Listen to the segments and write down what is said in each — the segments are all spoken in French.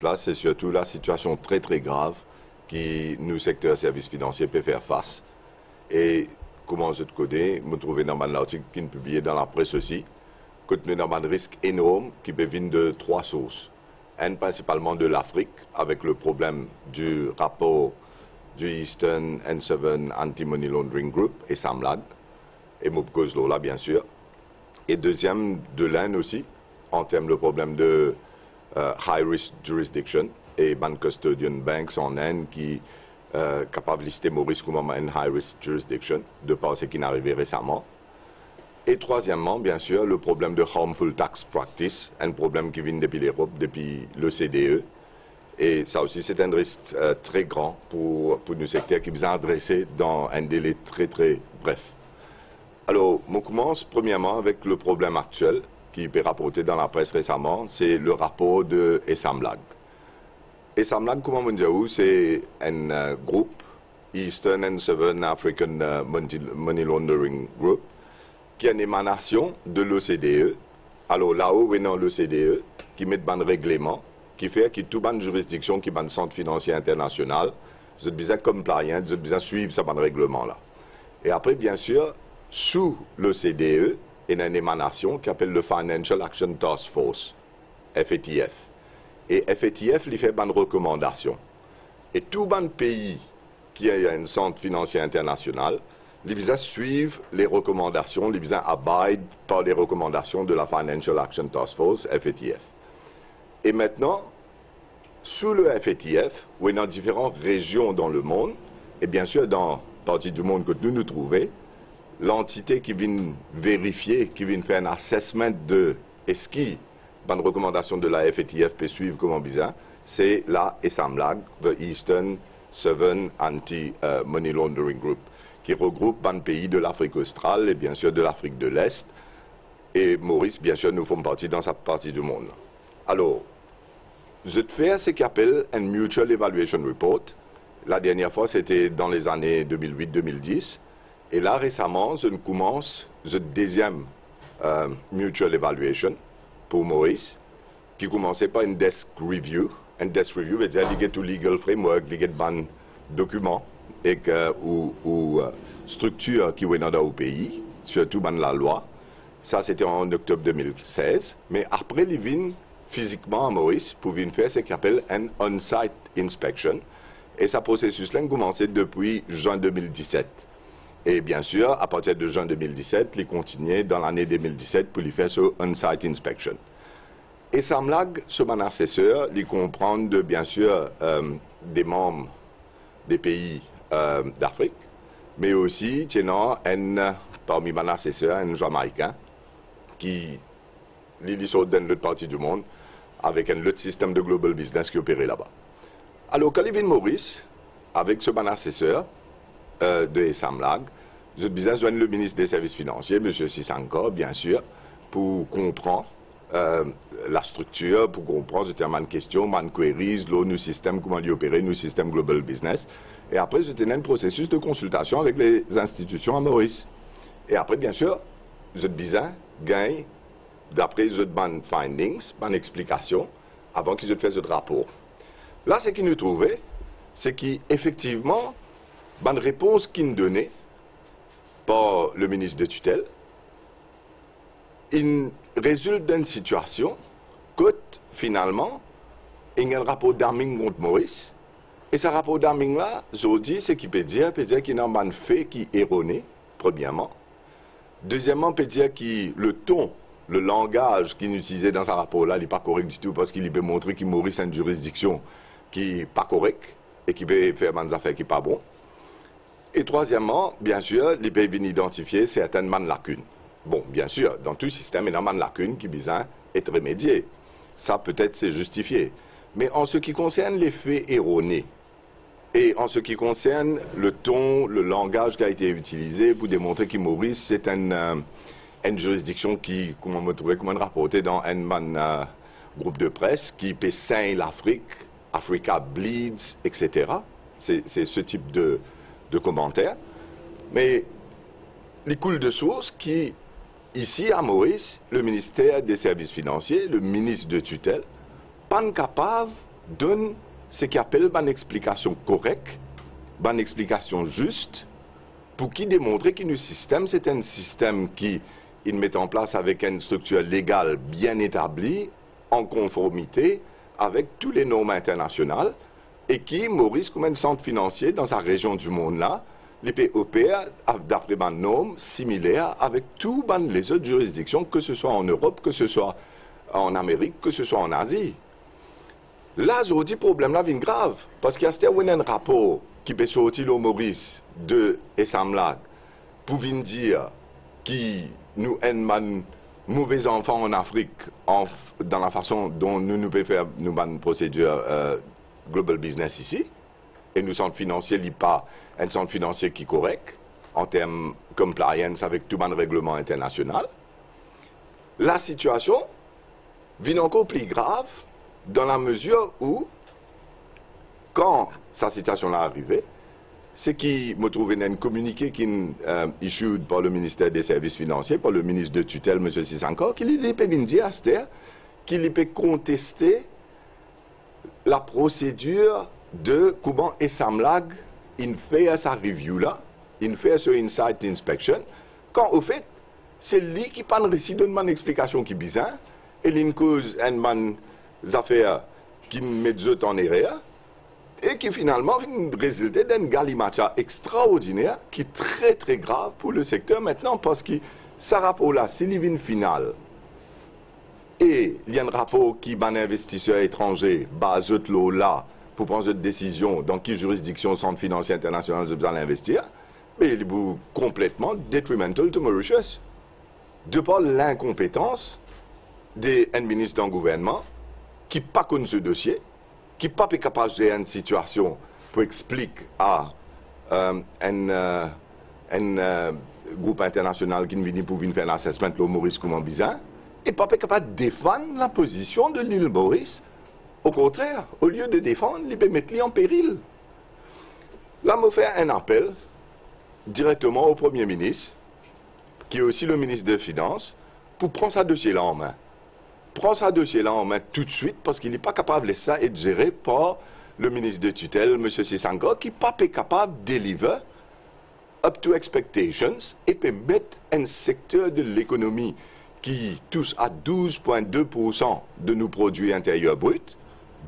là, c'est surtout la situation très très grave qui nous, secteur services financiers, peut faire face. Et comment je te connais, me trouver dans un article qui est publié dans la presse aussi, que nous avons un risque énorme qui peut venir de trois sources. Un, principalement de l'Afrique, avec le problème du rapport du Eastern and Southern Anti-Money Laundering Group et SAMLAG, et Mopkozlo là, bien sûr. Et deuxième, de l'Inde aussi, en termes de problème de high risk jurisdiction et bank custodian banks en Inde qui capable de lister Maurice comme une high risk jurisdiction, de par ce qui est arrivé récemment. Et troisièmement, bien sûr, le problème de harmful tax practice, un problème qui vient depuis l'Europe, depuis l'OCDE. Et ça aussi, c'est un risque très grand pour nos secteurs qui besoin adresser dans un délai très très bref. Alors, on commence premièrement avec le problème actuel qui est rapporté dans la presse récemment, c'est le rapport de ESAMLAG. ESAMLAG, comment on dit, c'est un groupe, Eastern and Southern African Money Laundering Group, qui est une émanation de l'OCDE. Alors là-haut, oui, non, l'OCDE, qui met un règlement, qui fait que toute bonne juridiction qui est un centre financier international, vous êtes besoin compliant, vous êtes besoin suivre ce règlement-là. Et après, bien sûr, sous l'OCDE, il y a une émanation qui s'appelle le Financial Action Task Force, FATF. Et FATF lui fait une recommandation. Et tout bon pays qui a un centre financier international, les visas suivent les recommandations, les visas abident par les recommandations de la Financial Action Task Force, FATF. Et maintenant, sous le FATF, où il y a dans différentes régions dans le monde, et bien sûr dans la partie du monde que nous trouvons, l'entité qui vient vérifier, qui vient faire un assessment de est-ce qu'il une recommandation de la FATF peut suivre comment bizarre, c'est la ESAMLAG, the Eastern Southern Anti-Money Laundering Group, qui regroupe un pays de l'Afrique australe et bien sûr de l'Afrique de l'Est. Et Maurice, bien sûr, nous faisons partie dans cette partie du monde. Alors, je te fais ce qu'on appelle un Mutual Evaluation Report. La dernière fois, c'était dans les années 2008-2010. Et là, récemment, je commence le deuxième Mutual Evaluation pour Maurice, qui commençait par une desk review. Un desk review veut dire qu'il y a tout legal framework, il y a des documents et ou structures qui sont dans le pays, surtout dans la loi. Ça, c'était en octobre 2016. Mais après, il vient physiquement à Maurice pour venir faire ce qu'on appelle un on-site inspection. Et ce processus-là a commencé depuis juin 2017. Et bien sûr, à partir de juin 2017, il continuait dans l'année 2017 pour lui faire ce on-site inspection. Et SAMLAG, ce mon assesseur, il comprend bien sûr des membres des pays d'Afrique, mais aussi, parmi mon assesseur, un Jamaïcain qui sort dans l'autre partie du monde avec un autre système de global business qui opérait là-bas. Alors, quand il vient Maurice, avec ce mon assesseur, de SAMLAG, j'ai besoin de joindre le ministre des Services financiers, M. Sissanko, bien sûr, pour comprendre la structure, pour comprendre certaines questions, man queries, nos systèmes, comment ils opérer, nos systèmes global business. Et après, je tenais un processus de consultation avec les institutions à Maurice. Et après, bien sûr, j'ai besoin de gagner, d'après les findings, les explications, avant qu'ils fassent ce rapport. Là, ce qu'ils nous trouvaient, c'est qu'effectivement, une réponse qui nous donnait par le ministre de tutelle, il résulte d'une situation que finalement, il y a un rapport d'arming contre Maurice. Et ce rapport d'arming-là, je dis, ce qu'il peut dire qu'il y a un fait qui est erroné, premièrement. Deuxièmement, il peut dire que le ton, le langage qu'il utilisait dans ce rapport-là, il n'est pas correct du tout parce qu'il peut montrer que Maurice a une juridiction qui n'est pas correcte et qui peut faire des affaires qui ne sont pas bonnes. Et troisièmement, bien sûr, les pays viennent identifier certaines lacunes. Bon, bien sûr, dans tout système, il y a une lacune qui besoin d'être remédiée. Ça, peut-être, c'est justifié. Mais en ce qui concerne les faits erronés, et en ce qui concerne le ton, le langage qui a été utilisé pour démontrer que Maurice, c'est une juridiction qui, comme on me trouvait, comme on rapportait dans un groupe de presse, qui peut saigner l'Afrique, Africa bleeds, etc. C'est ce type de commentaires. Mais les coule de source qui, ici à Maurice, le ministère des Services financiers, le ministre de tutelle, pas capable donne ce qu'il appelle une explication correcte, une explication juste, pour qui démontrer que le système, c'est un système qui il met en place avec une structure légale bien établie, en conformité avec toutes les normes internationales, et qui, Maurice, comme un centre financier dans sa région du monde-là, les opère d'après des normes similaires avec toutes les autres juridictions, que ce soit en Europe, que ce soit en Amérique, que ce soit en Asie. Là, aujourd'hui, le problème-là vient grave, parce qu'il y a un rapport qui peut sortir au Maurice de Esamlag pour venir dire que nous sommes mauvais enfants en Afrique dans la façon dont nous pouvons faire une procédure global business ici. Et nous sommes financiers, il n'y a pas un centre financier qui est correct en termes de compliance avec tout le règlement international. La situation vient encore plus grave dans la mesure où, quand cette situation est arrivée, c'est qu'il me trouve un communiqué qui est issu par le ministère des Services financiers, par le ministre de tutelle, M. Sissanko, qui peut dire à Esther qu'il peut contester la procédure de comment Esamlag fait sa review là, il fait ce insight inspection, quand au fait, c'est lui qui n'a pas réussi de donner une explication qui est bizarre, et il cause une affaire qui met d'autres en erreur, et qui finalement résulte d'un galimatia extraordinaire qui est très très grave pour le secteur maintenant, parce que ce rapport-là, c'est l'event final. Et il y a un rapport qui est un investisseur étranger, basé là, pour prendre une décision dans quelle juridiction le centre financier international a besoin d'investir, mais il est complètement detrimental to Mauritius. De par l'incompétence des ministres d'un gouvernement qui n'a pas connu ce dossier, qui n'est pas capable de gérer une situation pour expliquer à un groupe international qui vient pour venir faire un assessment de Maurice comme bizarre, et pas capable de défendre la position de l'île Maurice. Au contraire, au lieu de défendre, il peut mettre en péril. Là, je fais un appel directement au Premier ministre, qui est aussi le ministre des Finances, pour prendre ce dossier-là en main. Prends ce dossier-là en main tout de suite, parce qu'il n'est pas capable de ça être géré par le ministre de tutelle, M. Sissanko, qui n'est pas capable de deliver up to expectations et peut mettre un secteur de l'économie qui touche à 12,2% de nos produits intérieurs bruts,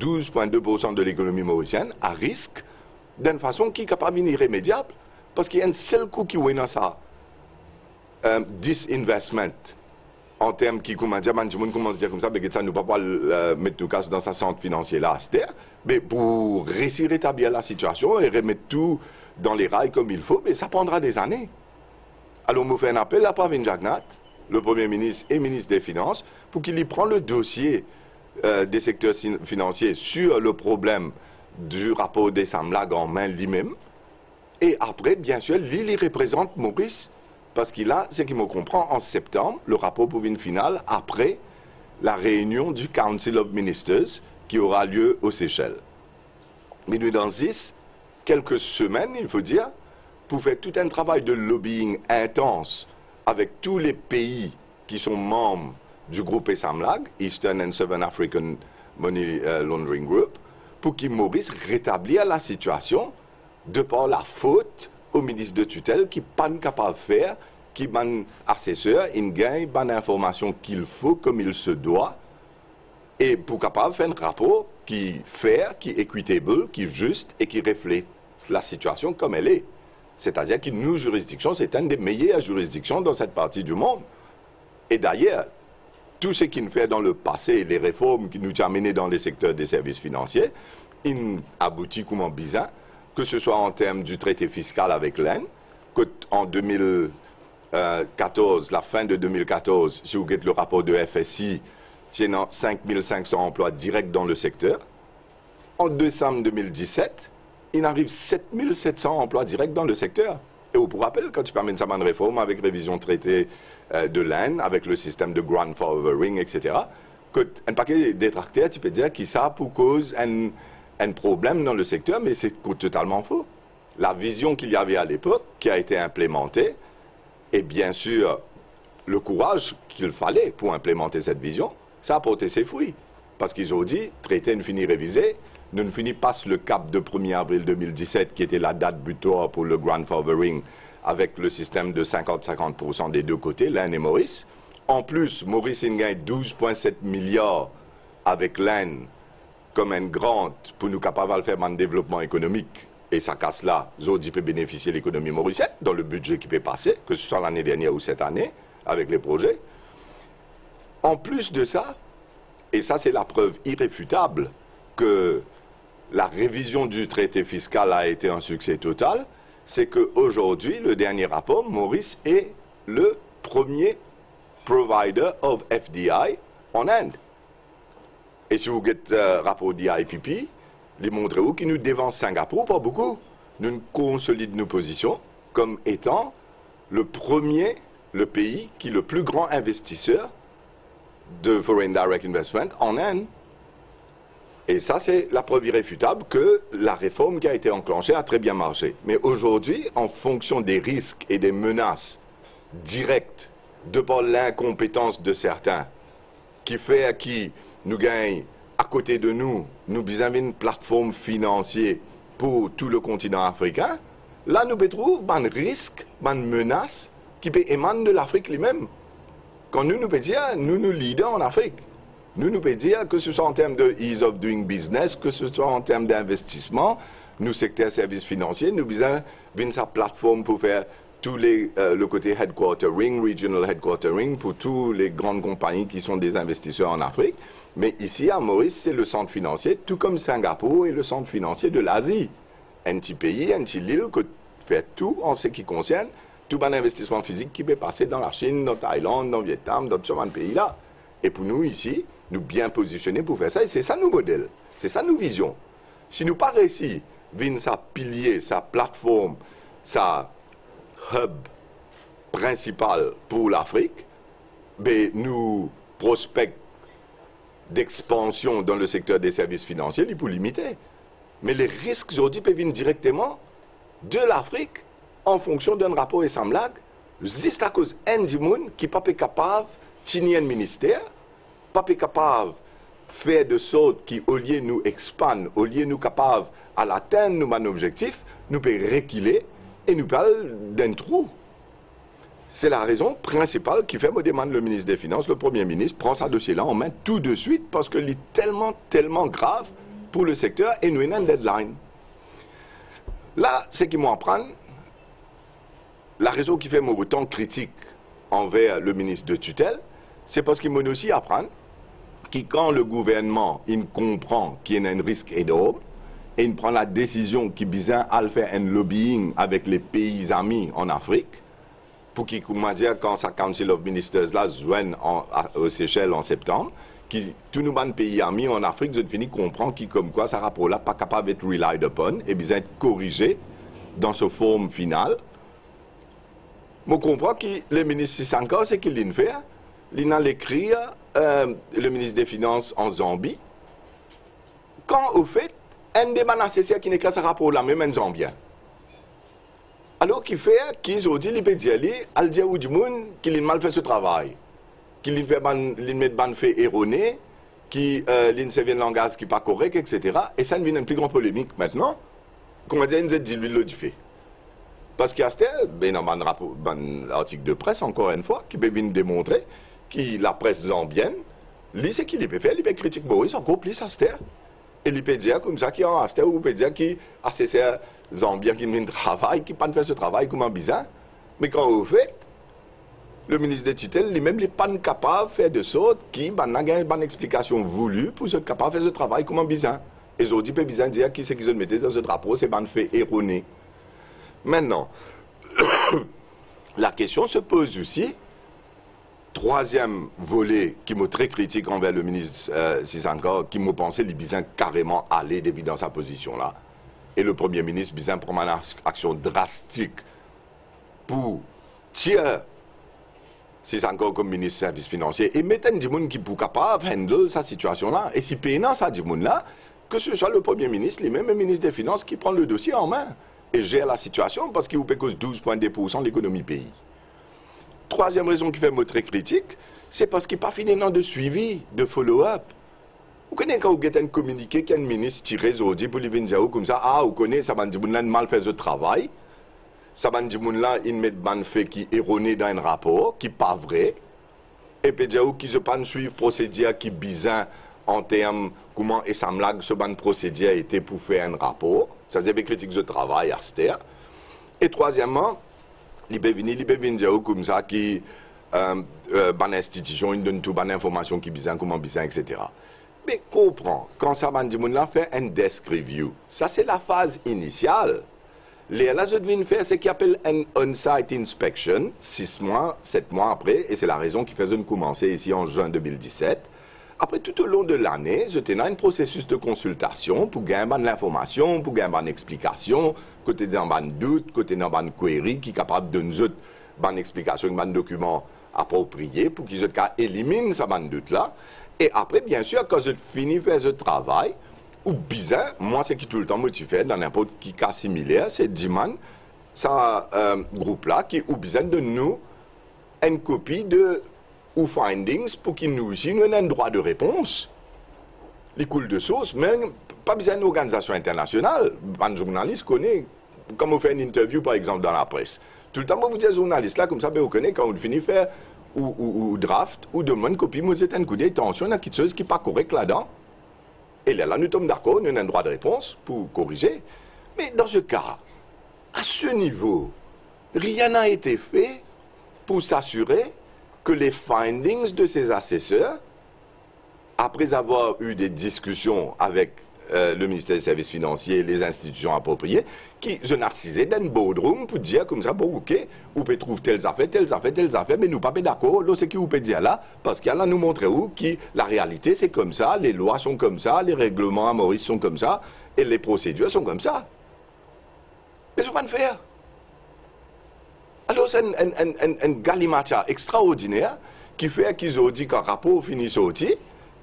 12,2% de l'économie mauricienne, à risque, d'une façon qui est capable d'irrémédiable, parce qu'il y a un seul coup qui est dans ça, disinvestment, en termes qui, comment dire, tout le monde commence à dire comme ça, mais ça ne peut pas mettre tout casse dans sa centre financier là, mais pour réussir à rétablir la situation et remettre tout dans les rails comme il faut, mais ça prendra des années. Alors, je fais un appel à Pravin Jagnat, le Premier ministre et ministre des Finances, pour qu'il y prenne le dossier des secteurs financiers sur le problème du rapport des Samlag en main lui-même. Et après, bien sûr, il représente Maurice, parce qu'il a, ce qui me comprend, en septembre, le rapport pour une finale, après la réunion du Council of Ministers qui aura lieu aux Seychelles. Mais nous, dans quelques semaines, il faut dire, pour faire tout un travail de lobbying intense avec tous les pays qui sont membres du groupe Esamlag, Eastern and Southern African Money Laundering Group, pour qu'il Maurice rétablir la situation de par la faute au ministre de tutelle qui n'est pas capable de faire, qui est un assesseur, il gagne l'information qu'il faut comme il se doit, et pour capable de faire un rapport qui est fair, qui est équitable, qui est juste et qui reflète la situation comme elle est. C'est-à-dire que nos juridictions, c'est une des meilleures juridictions dans cette partie du monde. Et d'ailleurs, tout ce qu'il fait dans le passé, les réformes qui nous ont amenés dans les secteurs des services financiers, il aboutit comme un bizarre, que ce soit en termes du traité fiscal avec l'Inde, qu'en 2014, la fin de 2014, si vous regardez le rapport de FSI, tiennant 5500 emplois directs dans le secteur. En décembre 2017, il arrive 7700 emplois directs dans le secteur. Et vous vous rappelez, quand tu permets ça une réforme avec révision traité de l'Inde, avec le système de grandfathering, etc., qu'un paquet de détracteurs, tu peux dire que ça pour cause un problème dans le secteur, mais c'est totalement faux. La vision qu'il y avait à l'époque, qui a été implémentée, et bien sûr, le courage qu'il fallait pour implémenter cette vision, ça a porté ses fruits. Parce qu'ils ont dit, traité une finie révisée, nous ne finissons pas le cap de 1er avril 2017, qui était la date butoir pour le grandfathering, avec le système de 50-50% des deux côtés, l'Inde et Maurice. En plus, Maurice gagne 12,7 milliards avec l'Inde comme un grand pour nous capables de faire un développement économique. Et ça casse là, Zodi peut bénéficier de l'économie mauricienne dans le budget qui peut passer, que ce soit l'année dernière ou cette année, avec les projets. En plus de ça, et ça c'est la preuve irréfutable que la révision du traité fiscal a été un succès total, c'est qu'aujourd'hui, le dernier rapport, Maurice est le premier provider of FDI en Inde. Et si vous regardez le rapport d'IPP, il montre où qui nous dévance Singapour, pas beaucoup. Nous consolidons nos positions comme étant le pays qui est le plus grand investisseur de Foreign Direct Investment en Inde. Et ça, c'est la preuve irréfutable que la réforme qui a été enclenchée a très bien marché. Mais aujourd'hui, en fonction des risques et des menaces directes de par l'incompétence de certains, qui fait à qui nous gagnons à côté de nous, nous avons une plateforme financière pour tout le continent africain, là nous trouvons un risque, une menace qui peut émaner de l'Afrique lui-même. Quand nous pouvons dire, nous leaders en Afrique. Nous pouvons dire que ce soit en termes de ease of doing business, que ce soit en termes d'investissement, nous secteur services financiers, nous avons une plateforme pour faire tous le côté headquartering, regional headquartering, pour toutes les grandes compagnies qui sont des investisseurs en Afrique. Mais ici, à Maurice, c'est le centre financier, tout comme Singapour est le centre financier de l'Asie. Un petit pays, un petit île qui fait tout en ce qui concerne tout un investissement physique qui peut passer dans la Chine, dans Thaïlande, dans le Vietnam, dans tous ces pays-là. Et pour nous, ici, nous bien positionnés pour faire ça, et c'est ça nos modèles, c'est ça nos visions. Si nous pas réussi, vin sa pilier, sa plateforme, sa hub principal pour l'Afrique, ben, nous prospectons d'expansion dans le secteur des services financiers, il faut limiter. Mais les risques aujourd'hui peuvent venir directement de l'Afrique en fonction d'un rapport et semblable, juste à cause d'un monde qui n'est pas capable de tenir un ministère, pas capable de faire de sorte qui, au lieu de nous expandre, au lieu de nous capables à l'atteindre nos objectifs, nous peut reculer et nous parle d'un trou. C'est la raison principale qui fait me demander le ministre des Finances, le Premier ministre, prend ce dossier-là en main tout de suite parce qu'il est tellement grave pour le secteur et nous avons une deadline. Là, c'est qui m'apprend, la raison qui fait mon autant critique envers le ministre de tutelle, c'est parce qu'il m'a aussi apprendre que quand le gouvernement il comprend qu'il y a un risque énorme et il prend la décision qu'il besoin de faire un lobbying avec les pays amis en Afrique, pour qu'il, comment dire, quand sa Council of Ministers là joigne aux Seychelles en septembre, qui tous nos pays amis en Afrique, je finis comprendre qui comme quoi ce rapport-là pas capable d'être relied upon et besoin d'être corrigé dans sa forme finale. Je comprends que le ministre Sissanka, c'est qu'il l'a fait. Il a écrit le ministre des Finances en Zambie. Quand, au fait, un des nécessaires qui n'écrit ce rapport-là, même un Zambien. Alors qu'il fait, qu'ils ont dit, il peut dire, il dit au monde qu'il a mal fait ce travail, qu'il met ban fait erroné, qu'il ne sait pas le langage qui n'est pas correct, etc. Et ça devient une plus grande polémique maintenant. Comment dire, il dit, lui, le fait. Parce qu'il y a un article de presse, encore une fois, qui peut venir démontrer que la presse zambienne, lui, c'est qu'il peut faire, il peut critiquer Boris encore plus à Aster. Et il peut dire comme ça qu'il y a un Aster, ou il peut dire qu'il a ces Zambiens qui ne travaillent, qui ne pas faire ce travail comme un bizarre. Mais quand vous faites, le ministre des tutelles, lui-même, n'est pas capable de faire de sorte qu'il n'a pas une explication voulue pour être capable de faire ce travail comme un bizarre. Et aujourd'hui, il peut bizarre dire qui c'est qu'ils ont mis dans ce drapeau, c'est un fait erroné. Maintenant, la question se pose aussi, troisième volet qui m'a très critique envers le ministre Sissanka, qui m'a pensé qu'il besoin carrément aller depuis dans sa position-là. Et le Premier ministre besoin prendre une action drastique pour tirer Sissanka comme ministre des services financiers et mettre un monde qui est capable de handler cette situation-là. Et si payant ça, là, que ce soit le Premier ministre, lui-même le ministre des Finances qui prend le dossier en main et gère la situation parce qu'il vous paye 12,2% de l'économie pays. Troisième raison qui fait me très critique, c'est parce qu'il n'y a pas fini de suivi, de follow-up. Vous connaissez quand vous avez un communiqué qu'un ministre tire aujourd'hui pour lui venir comme ça, ah, vous connaissez, ça va dire que mal fait ce travail, ça va dire que il met un fait qui est erroné dans un rapport, qui n'est pas vrai, et puis dire qu'ils ne pas suivre procédure qui est bizarre en termes comment et ça me ce ban procédure a été pour faire un rapport, ça veut dire que critique de travail à cette. Et troisièmement, il peut venir comme ça qui ban institution, il donne toute bonne information qui bizarre, comment bizarre, etc. Mais comprends, quand ça va dire là fait un desk review, ça c'est la phase initiale. Là, je devine faire ce qu'on appelle un on-site inspection, 6 mois, 7 mois après, et c'est la raison qui faisait commencer ici en juin 2017. Après, tout au long de l'année, je tenais un processus de consultation pour gagner de l'information, pour gagner une explication, côté d'un doute, côté d'un query, qui est capable de nous une explication, un document approprié pour qu'ils éliminent ce doute-là. Et après, bien sûr, quand je finis de faire ce travail, ou bizarre, moi, c'est qui tout le temps motivé dans n'importe quel cas similaire, c'est Diman, ça groupe-là, qui ou besoin de nous une copie de ou findings pour qu'ils nous donnent un droit de réponse. Les coules de source, mais pas besoin d'une organisation internationale. Un journaliste connaît, comme on fait une interview, par exemple, dans la presse. Tout le temps, moi, vous dites journaliste là, comme ça, vous connaissez, quand on finit de faire ou draft, ou demande une copie, vous êtes un coup d'attention à quelque chose qui n'est pas correct là-dedans. Et là, nous sommes d'accord, nous avons un droit de réponse pour corriger. Mais dans ce cas, à ce niveau, rien n'a été fait pour s'assurer que les findings de ces assesseurs, après avoir eu des discussions avec le ministère des Services financiers, les institutions appropriées, qui se narcisaient dans une boardroom pour dire comme ça, bon, ok, vous pouvez trouver telles affaires, mais nous pas d'accord, là, c'est qui vous pouvez dire là, parce qu'il y a là nous montrer où qui la réalité c'est comme ça, les lois sont comme ça, les règlements à Maurice sont comme ça, et les procédures sont comme ça. Mais ce n'est pas le faire. Alors c'est un galimatia extraordinaire qui fait qu'ils ont dit qu'un rapport finit sorti,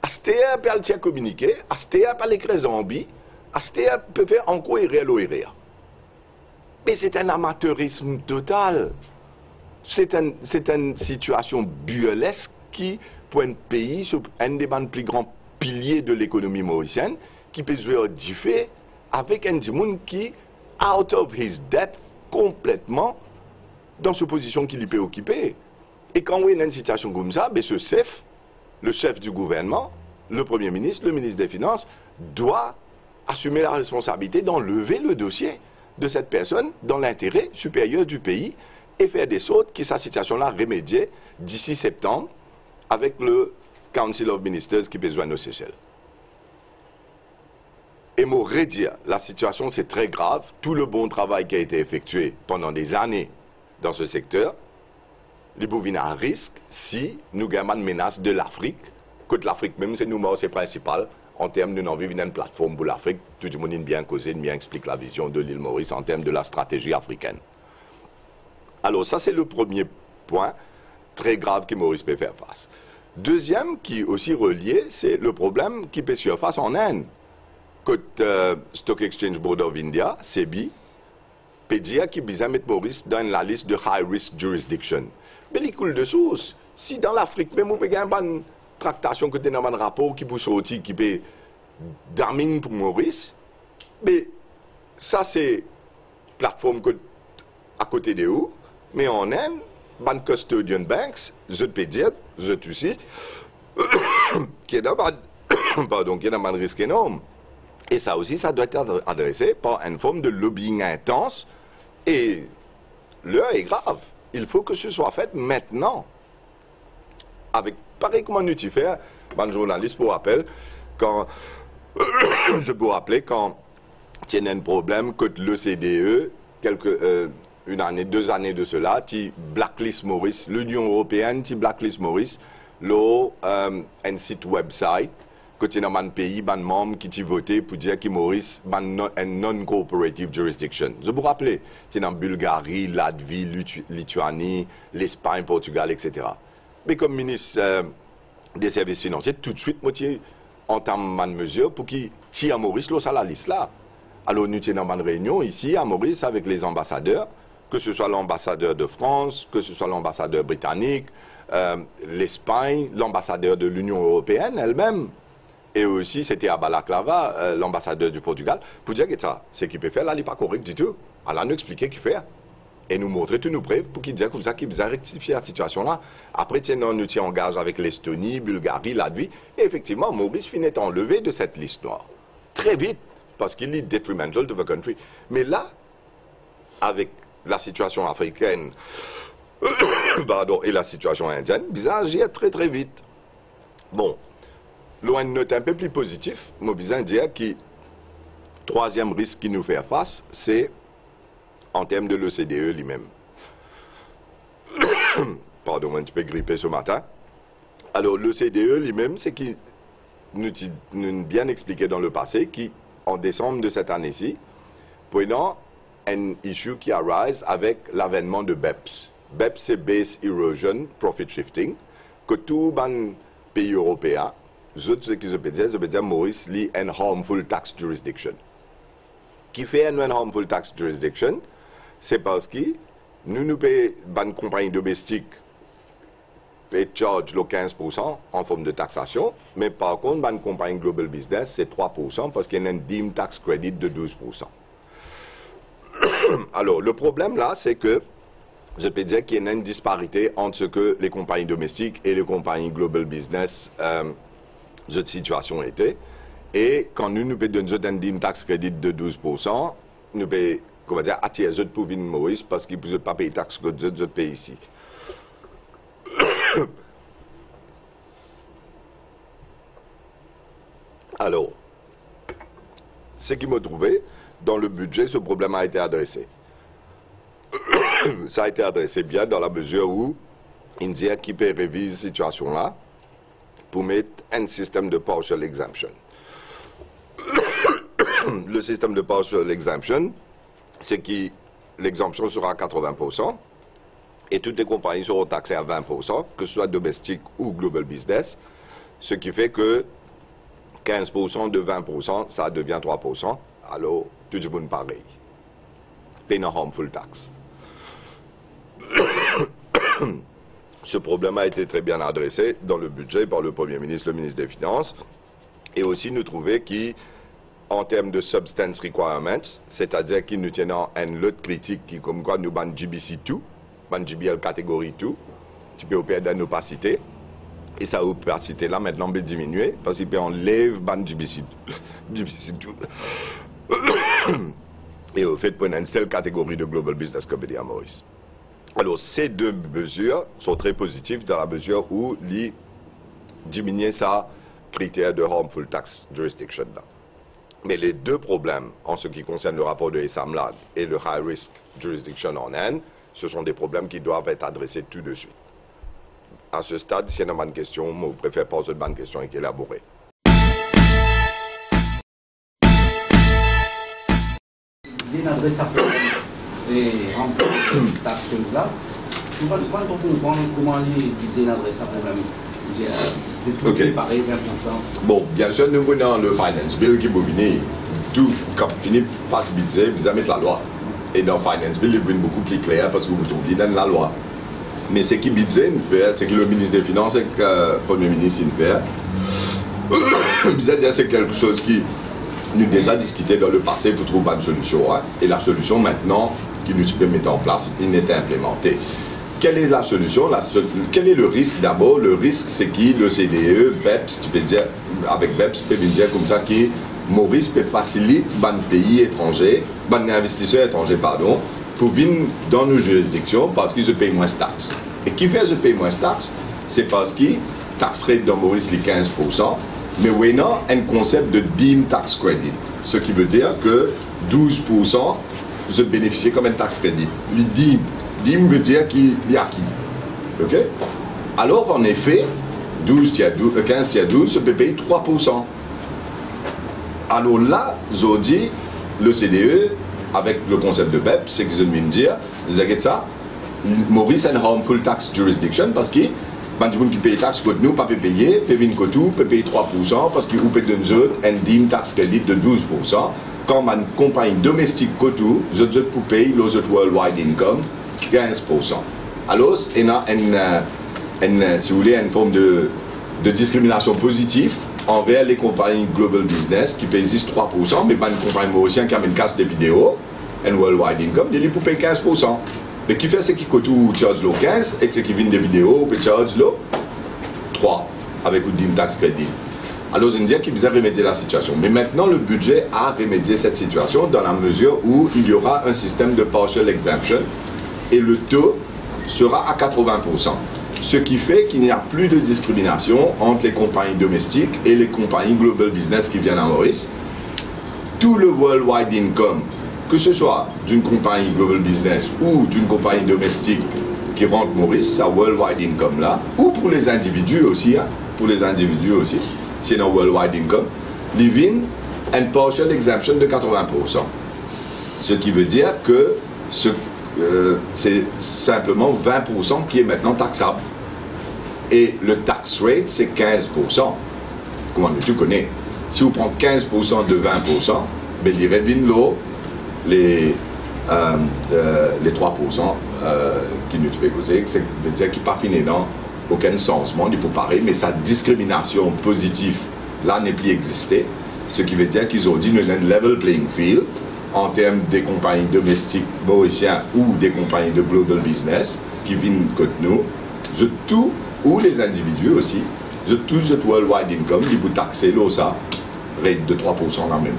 Astea peut le communiquer, Astea peut l'écrire zombie, Astea peut faire encore et rire. Mais c'est un amateurisme total. C'est une situation burlesque qui, pour un pays, un des plus grands piliers de l'économie mauricienne, qui peut jouer du fait avec un monde qui, out of his depth, complètement dans cette position qu'il peut occuper. Et quand on est dans une situation comme ça, ce chef, le chef du gouvernement, le Premier ministre, le ministre des Finances, doit assumer la responsabilité d'enlever le dossier de cette personne dans l'intérêt supérieur du pays et faire des sortes que sa situation-là remédiée d'ici septembre avec le Council of Ministers qui besoin de Seychelles. Et me redire, la situation c'est très grave, tout le bon travail qui a été effectué pendant des années dans ce secteur, les bovins à risque si nous avons une menace de l'Afrique, que l'Afrique même c'est nous c'est principal en termes de nous vivre une plateforme pour l'Afrique, tout le monde bien causé, bien explique la vision de l'île Maurice en termes de la stratégie africaine. Alors ça c'est le premier point très grave que Maurice peut faire face. Deuxième qui est aussi relié, c'est le problème qui peut se faire face en Inde. Que Stock Exchange Board of India, SEBI, peut dire qu'il besoin mettre Maurice dans la liste de high risk jurisdiction. Mais il coule de source. Si dans l'Afrique, même on peut gagner une tractation que dans un rapport qui peut sortir, qui peut dominer pour Maurice, mais ça c'est plateforme à côté de où, mais en Inde, ban custodian banks, je peux dire, je tu sais, qui est dans un risque énorme. Et ça aussi, ça doit être adressé par une forme de lobbying intense. Et l'heure est grave. Il faut que ce soit fait maintenant. Avec, pareil comme on fait, un journaliste pour rappel, quand, je peux rappeler, quand il y a un problème que l'OCDE, une année, 2 années de cela, qui blacklist Maurice, l'Union européenne, qui blacklist Maurice, un site website, que dans un pays, un membre qui a voté pour dire que Maurice est un non-cooperative jurisdiction. Je vous rappelle, c'est dans Bulgarie, Latvie, Lituanie, l'Espagne, Portugal, etc. Mais comme ministre des Services financiers, tout de suite, moi, entame une mesure pour qu'il tire Maurice sur la liste là. Alors, nous sommes dans une réunion ici à Maurice avec les ambassadeurs, que ce soit l'ambassadeur de France, que ce soit l'ambassadeur britannique, l'Espagne, l'ambassadeur de l'Union européenne elle-même. Et aussi, c'était à Balaclava, l'ambassadeur du Portugal, pour dire que ça, ce qu'il peut faire là, il n'est pas correct du tout. Alors, nous expliquer qu'il fait. Et nous montrer toutes nos preuves pour qu'il dise comme ça qu'il a rectifié la situation là. Après, nous nous engage avec l'Estonie, Bulgarie, Latvie. Et effectivement, Maurice finit enlevé de cette liste noire. Très vite, parce qu'il est detrimental to the country. Mais là, avec la situation africaine pardon, et la situation indienne, bizarre, j'y ai très très vite. Bon, loin de note un peu plus positif, moi, bizarre dire que troisième risque qui nous fait face, c'est en termes de l'OCDE lui-même. Pardon, un petit peu grippé ce matin. Alors, l'OCDE lui-même, c'est qu'il nous bien expliqué dans le passé qu'en décembre de cette année-ci, prenant un issue qui arise avec l'avènement de BEPS. BEPS, c'est Base Erosion Profit Shifting, que tout les pays européens, ce qui se peut dire, Maurice, lit un harmful tax jurisdiction. Qui fait un harmful tax jurisdiction? C'est parce que nous payons une compagnie domestique et charge le 15% en forme de taxation, mais par contre, une compagnie global business, c'est 3% parce qu'il y a un deemed tax credit de 12%. Alors, le problème là, c'est que je peux dire qu'il y a une disparité entre ce que les compagnies domestiques et les compagnies global business, cette situation était. Et quand nous payons un deemed tax credit de 12%, nous payons, comment dire, attirer les autres pour venir Maurice parce qu'ils ne peuvent pas payer taxe que les autres pays ici. Alors, ce qui m'a trouvé, dans le budget, ce problème a été adressé. Ça a été adressé bien dans la mesure où India qui peut réviser cette situation-là pour mettre un système de partial exemption. Le système de partial exemption, c'est que l'exemption sera à 80%. Et toutes les compagnies seront taxées à 20%, que ce soit domestique ou global business, ce qui fait que 15% de 20%, ça devient 3%. Alors, tout le monde pareil. Pay no harmful tax. Ce problème a été très bien adressé dans le budget par le Premier ministre, le ministre des Finances, et aussi nous trouver qu'en termes de substance requirements, c'est-à-dire qu'ils nous tiennent une autre critique qui, comme quoi nous ban GBC2, GBL catégorie 2, tu peux perdre l'opacité, et ça opacité là maintenant peut diminuer, parce qu'il peut enlever GBC2. Et au fait, prendre une seule catégorie de Global Business Company à Maurice. Alors, ces deux mesures sont très positives dans la mesure où ils diminuent sa critère de harmful tax jurisdiction là. Mais les deux problèmes en ce qui concerne le rapport de ESAMLAD et le high risk jurisdiction en Inde, ce sont des problèmes qui doivent être adressés tout de suite. À ce stade, s'il y a une bonne question, moi, je préfère poser une bonne question et élaborer. Une adresse à et remplir taxe là. Je ne sais pas comment une adresse à problème. Ok. Pareil, 20%. Bon, bien sûr, nous prenons le finance bill qui va venir. Tout, quand finit par ce budget, vous allez mettre la loi. Et dans le finance bill, il est beaucoup plus clair parce que vous oubliez dans la loi. Mais ce qui budget nous fait, c'est que le ministre des Finances et le Premier ministre nous fait. C'est quelque chose qui nous a déjà discuté dans le passé pour trouver une solution. Hein. Et la solution maintenant, qui nous peut mettre en place, il n'est implémenté. Quelle est la solution? Quel est le risque d'abord? Le risque, c'est que le CDE, BEPS, tu peux dire, avec BEPS, tu peux dire comme ça que Maurice peut faciliter les pays étrangers, les investisseurs étrangers, pardon, pour venir dans nos juridictions parce qu'ils se payent moins de taxes. Et qui fait se payer moins de taxes? C'est parce que tax rate dans Maurice est 15%, mais on a un concept de deemed tax credit, ce qui veut dire que 12% se bénéficient comme un tax credit. Le deemed veut dire qu'il est acquis. Ok? Alors, en effet, 15 à 12, se peut payer 3%. Alors là, je dis, le CDE, avec le concept de BEP, c'est que je viens de dire, vous avez ça, Maurice a une harmful tax jurisdiction parce que quand les gens qui payent taxes contre nous, pas payer, peut venir contre nous, peut payer 3% parce qu'ils peut donner un deemed tax credit de 12%. Quand une compagnie domestique contre nous, je peux payer les autres worldwide income 15%. Alors, il y a si vous voulez, une forme de discrimination positive envers les compagnies global business qui payent 3%, mais pas une compagnie mauricienne qui a une casse de vidéos, un worldwide income, il pour payer 15%. Mais qui fait ce qui coûte ou charge le 15 et ce qui vient des vidéos, peut charge le 3 avec une taxe crédit. Alors, je dis qu'il besoin remédier la situation. Mais maintenant, le budget a remédié cette situation dans la mesure où il y aura un système de partial exemption et le taux sera à 80%. Ce qui fait qu'il n'y a plus de discrimination entre les compagnies domestiques et les compagnies global business qui viennent à Maurice. Tout le worldwide income, que ce soit d'une compagnie global business ou d'une compagnie domestique qui rentre Maurice, ça worldwide income là, ou pour les individus aussi, hein, pour les individus aussi, c'est un worldwide income, living and partial exemption de 80%. Ce qui veut dire que c'est simplement 20% qui est maintenant taxable. Et le tax rate, c'est 15%. Comment tu connais? Si vous prenez 15% de 20%, ben, il revient là, les 3% qui nous fait causer, c'est dire qu'il n'est pas fini dans aucun changement, il peut pareil, mais sa discrimination positive, là, n'est plus existée. Ce qui veut dire qu'ils ont dit nous avons un level playing field en termes des compagnies domestiques mauriciennes ou des compagnies de global business qui viennent contre nous, je tout, ou les individus aussi, je tout ce worldwide income, ils peuvent taxer là, ça, rate de 3% là même.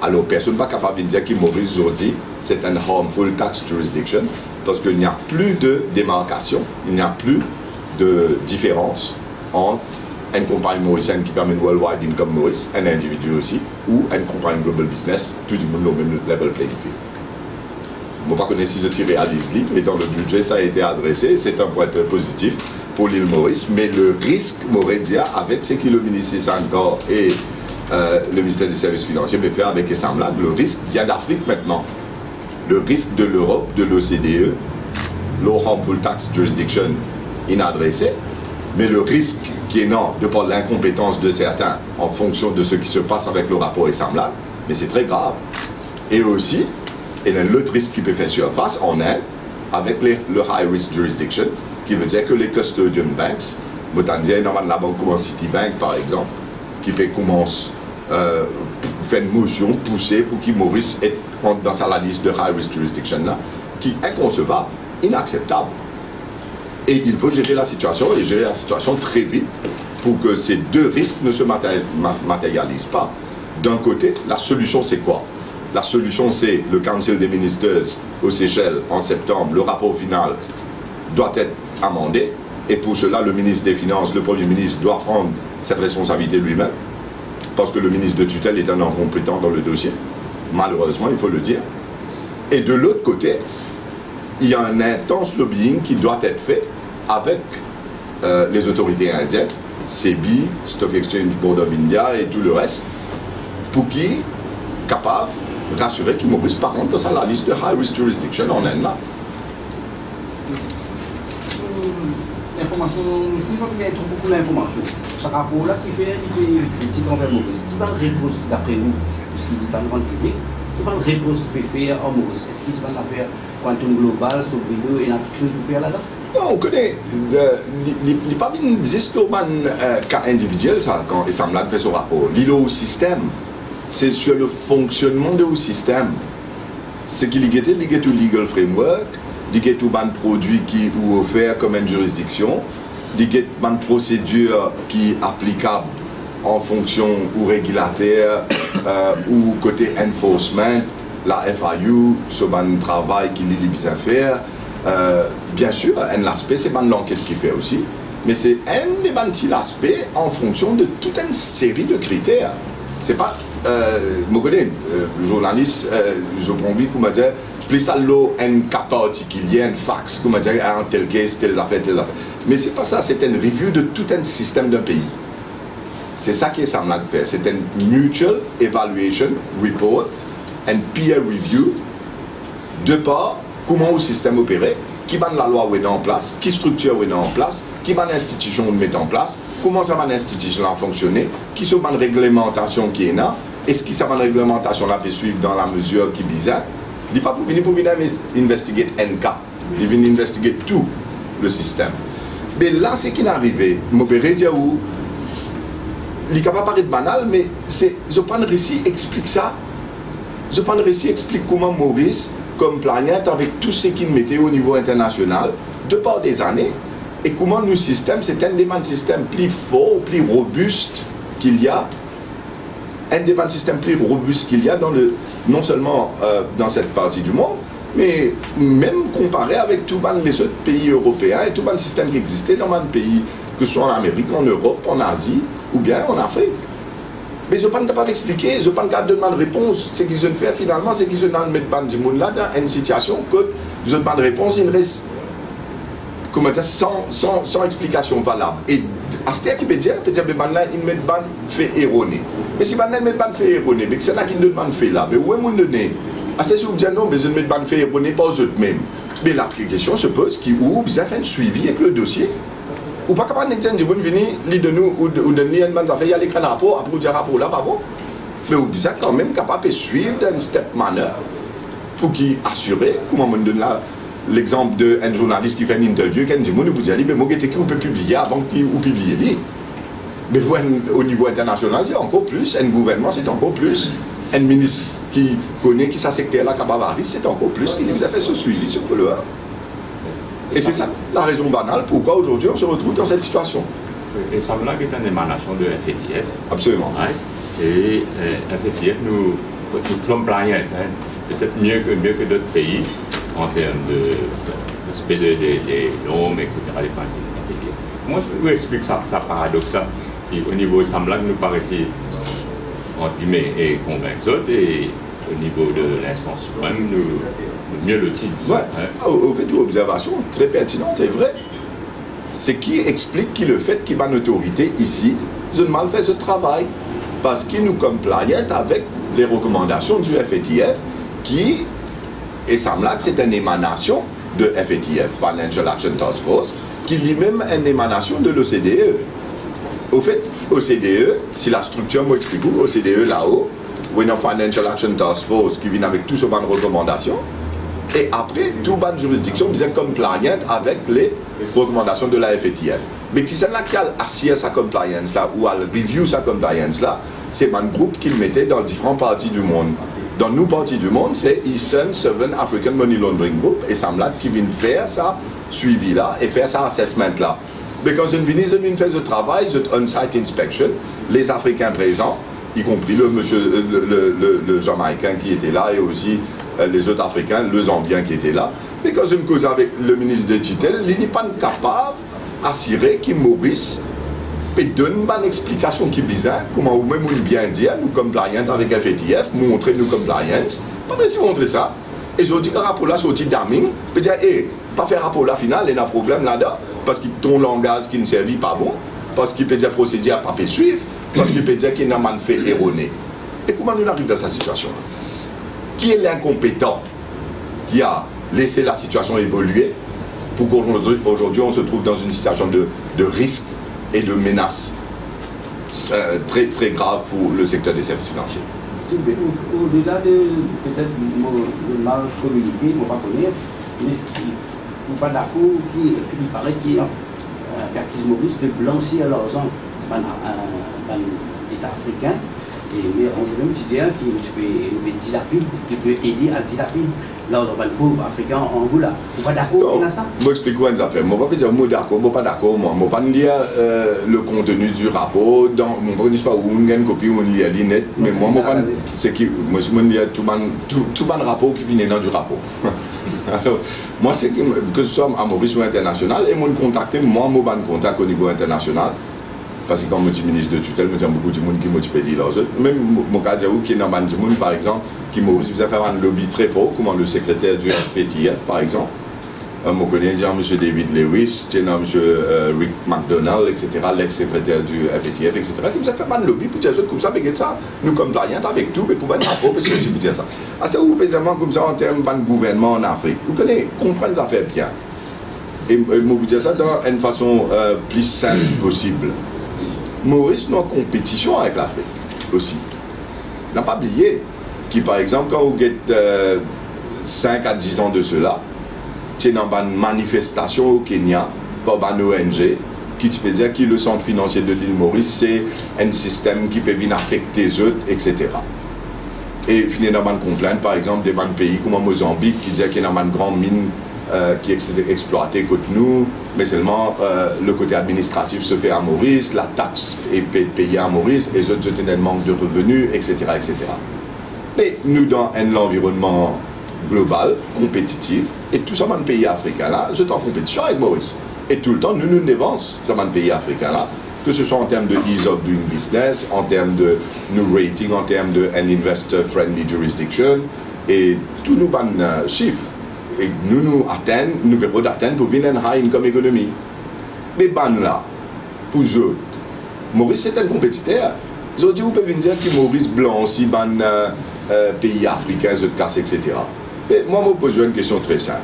Alors, personne n'est pas capable de dire que Maurice aujourd'hui, c'est un harmful tax jurisdiction, parce qu'il n'y a plus de démarcation, il n'y a plus de différence entre une compagnie mauricienne qui permet une worldwide income Maurice, un individu aussi, ou une compagnie global business, tout le monde au même level playing field. Je ne sais pas si je tire réalise, mais dans le budget, ça a été adressé, c'est un point positif pour l'île Maurice, mais le risque, m'aurait dit, avec ce que le ministre encore et le ministère des Services financiers peut faire avec Essamlag, le risque vient d'Afrique maintenant. Le risque de l'Europe, de l'OCDE, Low Harmful Tax Jurisdiction inadressé, mais le risque qui est non de par l'incompétence de certains en fonction de ce qui se passe avec le rapport Essamlag, mais c'est très grave. Et aussi, il y a l'autre risque qui peut faire surface en Inde avec le High Risk Jurisdiction, qui veut dire que les custodian banks, notamment la banque comme Citibank par exemple, qui peut commencer faire une motion poussée pour qu'il Maurice entre dans la liste de high risk jurisdiction là, qui est inconcevable, inacceptable. Et il faut gérer la situation et gérer la situation très vite pour que ces deux risques ne se matérialisent pas. D'un côté, la solution c'est quoi? La solution c'est le Council des Ministers aux Seychelles en septembre, le rapport final doit être amendé et pour cela le ministre des Finances, le Premier ministre doit prendre cette responsabilité lui-même parce que le ministre de tutelle est un incompétent dans le dossier, malheureusement il faut le dire. Et de l'autre côté, il y a un intense lobbying qui doit être fait avec les autorités indiennes, SEBI, Stock Exchange Board of India et tout le reste, pour qu'ils soient capables de rassurer qu'ils ne Maurice pas rentrer dans la liste de high risk jurisdiction en Inde là. L'information, je crois qu'il y a beaucoup d'informations. Ce rapport-là qui fait des critiques envers Maurice, qui va réponse d'après nous, puisqu'il n'est pas le grand public, qui va réponse faire en Maurice? Est-ce qu'il va faire quantum global, sobre deux, et il y a quelque chose pour faire là-dedans? Non, on connaît, il n'est pas bien juste un cas individuel, ça, quand Essamlag fait son rapport. L'île au système, c'est sur le fonctionnement du système. Ce qui est lié au legal framework, lié au ban produit qui est offert comme une juridiction, lié à une procédure qui est applicable en fonction ou régulateur ou côté enforcement, la FIU, ce ban travail qui lit les affaires. Bien sûr, un aspect, c'est l'enquête qui fait aussi, mais c'est un des petits aspects en fonction de toute une série de critères. C'est pas, je connais, journaliste, je prends envie qu'on m'a dit, plus ça l'eau, un cas particulier, un fax, qu'on m'a dit, un tel case, telle affaire, telle affaire. Mais c'est pas ça, c'est une review de tout un système d'un pays. C'est ça qui est Essamlag fait. C'est une mutual evaluation report, un peer review, de part comment le système opérait, qui va la loi est en place, qui structure est en place, qui va l'institution mettre en place, comment ça va l'institution fonctionner, qui sont les réglementations qui est là, est-ce que ça va réglementation là peut suivre dans la mesure qui est bizarre. Il n'est pas pour venir investiguer un cas, il vient investiguer tout le système. Mais là, c'est qu'il est arrivé, m'opérer dire où il est capable de paraître banal, mais je prends le récit explique ça. Je prends le récit explique comment Maurice, comme planète, avec tout ce qu'il mettait au niveau international, de par des années, et comment nos systèmes, c'est un des systèmes plus forts, plus robustes qu'il y a, un des systèmes plus robustes qu'il y a non seulement dans cette partie du monde, mais même comparé avec tous les autres pays européens et tous les systèmes qui existaient dans les pays, que ce soit en Amérique, en Europe, en Asie ou bien en Afrique. Mais je ne suis pas capable d'expliquer, je ne suis pas capable de demander réponse. Ce qu'ils ont fait finalement, c'est qu'ils ont mis du monde là dans une situation que je n'ai pas de réponse, il reste comment dire, sans explication valable. Et à ce qui peut dire que il met fait erroné. Mais si il met fait erroné, mais c'est là qu'il demande fait là. Mais où est mon donné? À ce qui vous dire non, mais je ne mets pas fait erroné pas aux autres mêmes. Mais la question se pose qui où vous avez fait un suivi avec le dossier. Ou pas capable de dire, vous venez de nous, ou de nous, il y a un rapport, après vous rapport là, pas bon. Mais vous êtes quand même capable de suivre d'un step manner pour qui assurer, comment on donne là l'exemple d'un journaliste qui fait une interview, qui dit, vous vous dites, mais moi, qui peut publier avant qu'il publie. Mais au niveau international, c'est encore plus, un gouvernement, c'est encore plus, un ministre qui connaît qui sa secteur là, c'est encore plus, qui vous a fait ce suivi, ce follower. Et c'est ça la raison banale pourquoi aujourd'hui on se retrouve dans cette situation. Et ça là est une émanation de FATF. Absolument. Hein? Et FATF nous compliant, hein? Peut-être mieux que d'autres pays en termes de respect des normes, etc. Les principes. Moi, je vous explique ça paradoxe qui au niveau de Samlag nous paraissait entre guillemets et convaincre et au niveau de l'instance suprême nous mieux le titre. Ouais. Hein? Au fait, une observation très pertinente et vraie. C'est qui explique que le fait qu'il y a une autorité ici, je ne mal fait ce travail. Parce qu'il nous compliant avec les recommandations du FATF qui, et Samlag, c'est une émanation de FATF, Financial Action Task Force, qui lui-même est une émanation de l'OCDE. Au fait, OCDE, si la structure m'explique, OCDE là-haut, ou une Financial Action Task Force qui vient avec tout ce ban de recommandations, et après, tout ban de juridiction vient compliant avec les recommandations de la FATF. Mais qui c'est là qui a assis sa compliance là, ou a review sa compliance là, c'est un groupe qui le mettait dans différentes parties du monde. Dans nos parties du monde, c'est Eastern Southern African Money Laundering Group, et Samlag qui vient faire ça suivi là, et faire ça assessment là. Mais quand je viens faire ce travail, ce on-site inspection, les Africains présents, y compris le Jamaïcain qui était là, et aussi les autres Africains, le Zambien qui était là. Mais quand je me cause avec le ministre de Titel, il n'est pas capable d'assurer que Maurice peut donner une explication qui est bizarre, comment vous-même bien dire, nous compliant avec FATF, montrer nous compliance, pas de montrer ça. Et je dis que le rapport là, sorti d'Aming, peut dire, pas faire rapport là final, il y a un problème là-dedans, parce que ton langage qui ne servit pas bon, parce qu'il peut dire procédure à pas suivre, parce qu'il peut dire qu'il n'a pas fait erroné. Et comment nous arrivons dans cette situation-là? Qui est l'incompétent qui a laissé la situation évoluer pour qu'aujourd'hui on se trouve dans une situation de risque et de menace très, très grave pour le secteur des services financiers? Au-delà de peut-être le mal communiqué, on ne va pas connaître, mais on n'est pas d'accord qu'il paraît qu'il y a un Maurice de blanchir l'argent dans l'État africain. Mais on peut même dire qu'il peut aider à dilapider l'argent dans le pauvre africain en Angola. Vous n'êtes pas d'accord avec ça? Moi, explique une affaire. Moi, je ne vais pas dire moi d'accord, moi pas d'accord. Moi, je ne vais pas lire le contenu du rapport. Je ne vais pas où on a une copie où on lit l'inet. Mais moi, je lis tout le rapport qui vient dans du rapport. Alors, moi, c'est que ce soit à Maurice ou international, et moi, contacter, moi, je vais contact au niveau international. Parce que quand je suis ministre de tutelle, je dis beaucoup de monde qui m'ont dit là. Même mon cas qui est dans le monde, par exemple, qui Maurice vous a fait un lobby très fort, comme le secrétaire du FATF, par exemple. Je connais M. David Lewis, M. Rick McDonald, etc., l'ex-secrétaire du FATF, etc., qui vous a fait un lobby pour dire comme ça, mais ça, nous compliant avec tout, mais pour un rapport, parce que tu peux dire ça. C'est où, précisément, comme ça, en termes de gouvernement en Afrique. Vous connaissez, comprenez ça fait bien. Et je vous dire ça dans une façon plus simple possible. Maurice nous en compétition avec l'Afrique aussi. On n'a pas oublié que, par exemple, quand vous êtes 5 à 10 ans de cela, tu es dans une manifestation au Kenya par une ONG qui peut dire que le centre financier de l'île Maurice, c'est un système qui peut venir affecter les autres, etc. Et finalement, on complaint, par exemple, des pays comme Mozambique qui disent qu'il y a une grande mine qui est exploitée côté nous, mais seulement le côté administratif se fait à Maurice, la taxe est payée à Maurice, et les autres ont un manque de revenus, etc., etc. Mais nous, dans un environnement global, compétitif, et tout ça, dans les pays africains là, c'est en compétition avec Maurice. Et tout le temps, nous dévancons ça, dans les pays africains là, que ce soit en termes de ease of doing business, en termes de nous rating, en termes de an investor-friendly jurisdiction, et tous nos chiffres. Et nous atteignons, nous pouvons atteindre pour venir à une high income économie. Mais là, pour eux, Maurice c'est un compétiteur. Ils ont dit, vous pouvez dire que Maurice blanc aussi, pays africains, etc. Mais moi, je me pose une question très simple.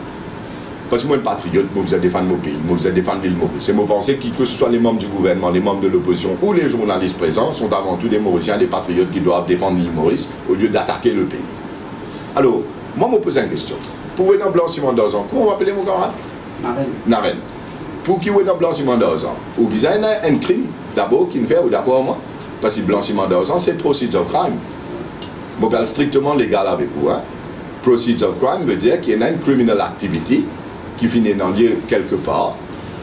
Parce que moi, un patriote, moi, je défends mon pays, moi, je défends l'île Maurice. Et moi, je pense que ce soit les membres du gouvernement, les membres de l'opposition ou les journalistes présents sont avant tout des Mauriciens, des patriotes qui doivent défendre l'île Maurice au lieu d'attaquer le pays. Alors, moi, je me pose une question. Pour être dans blanchiment d'argent, comment on va appeler mon camarade? Naren. Pour qui est dans blanchiment d'argent? Ou bien il y a un crime d'abord qui ne fait, ou d'accord moi? Parce que blanchiment d'argent, c'est proceeds of crime. Je parle strictement légal avec vous. Hein? Proceeds of crime veut dire qu'il y a une criminal activity qui finit dans lieu quelque part.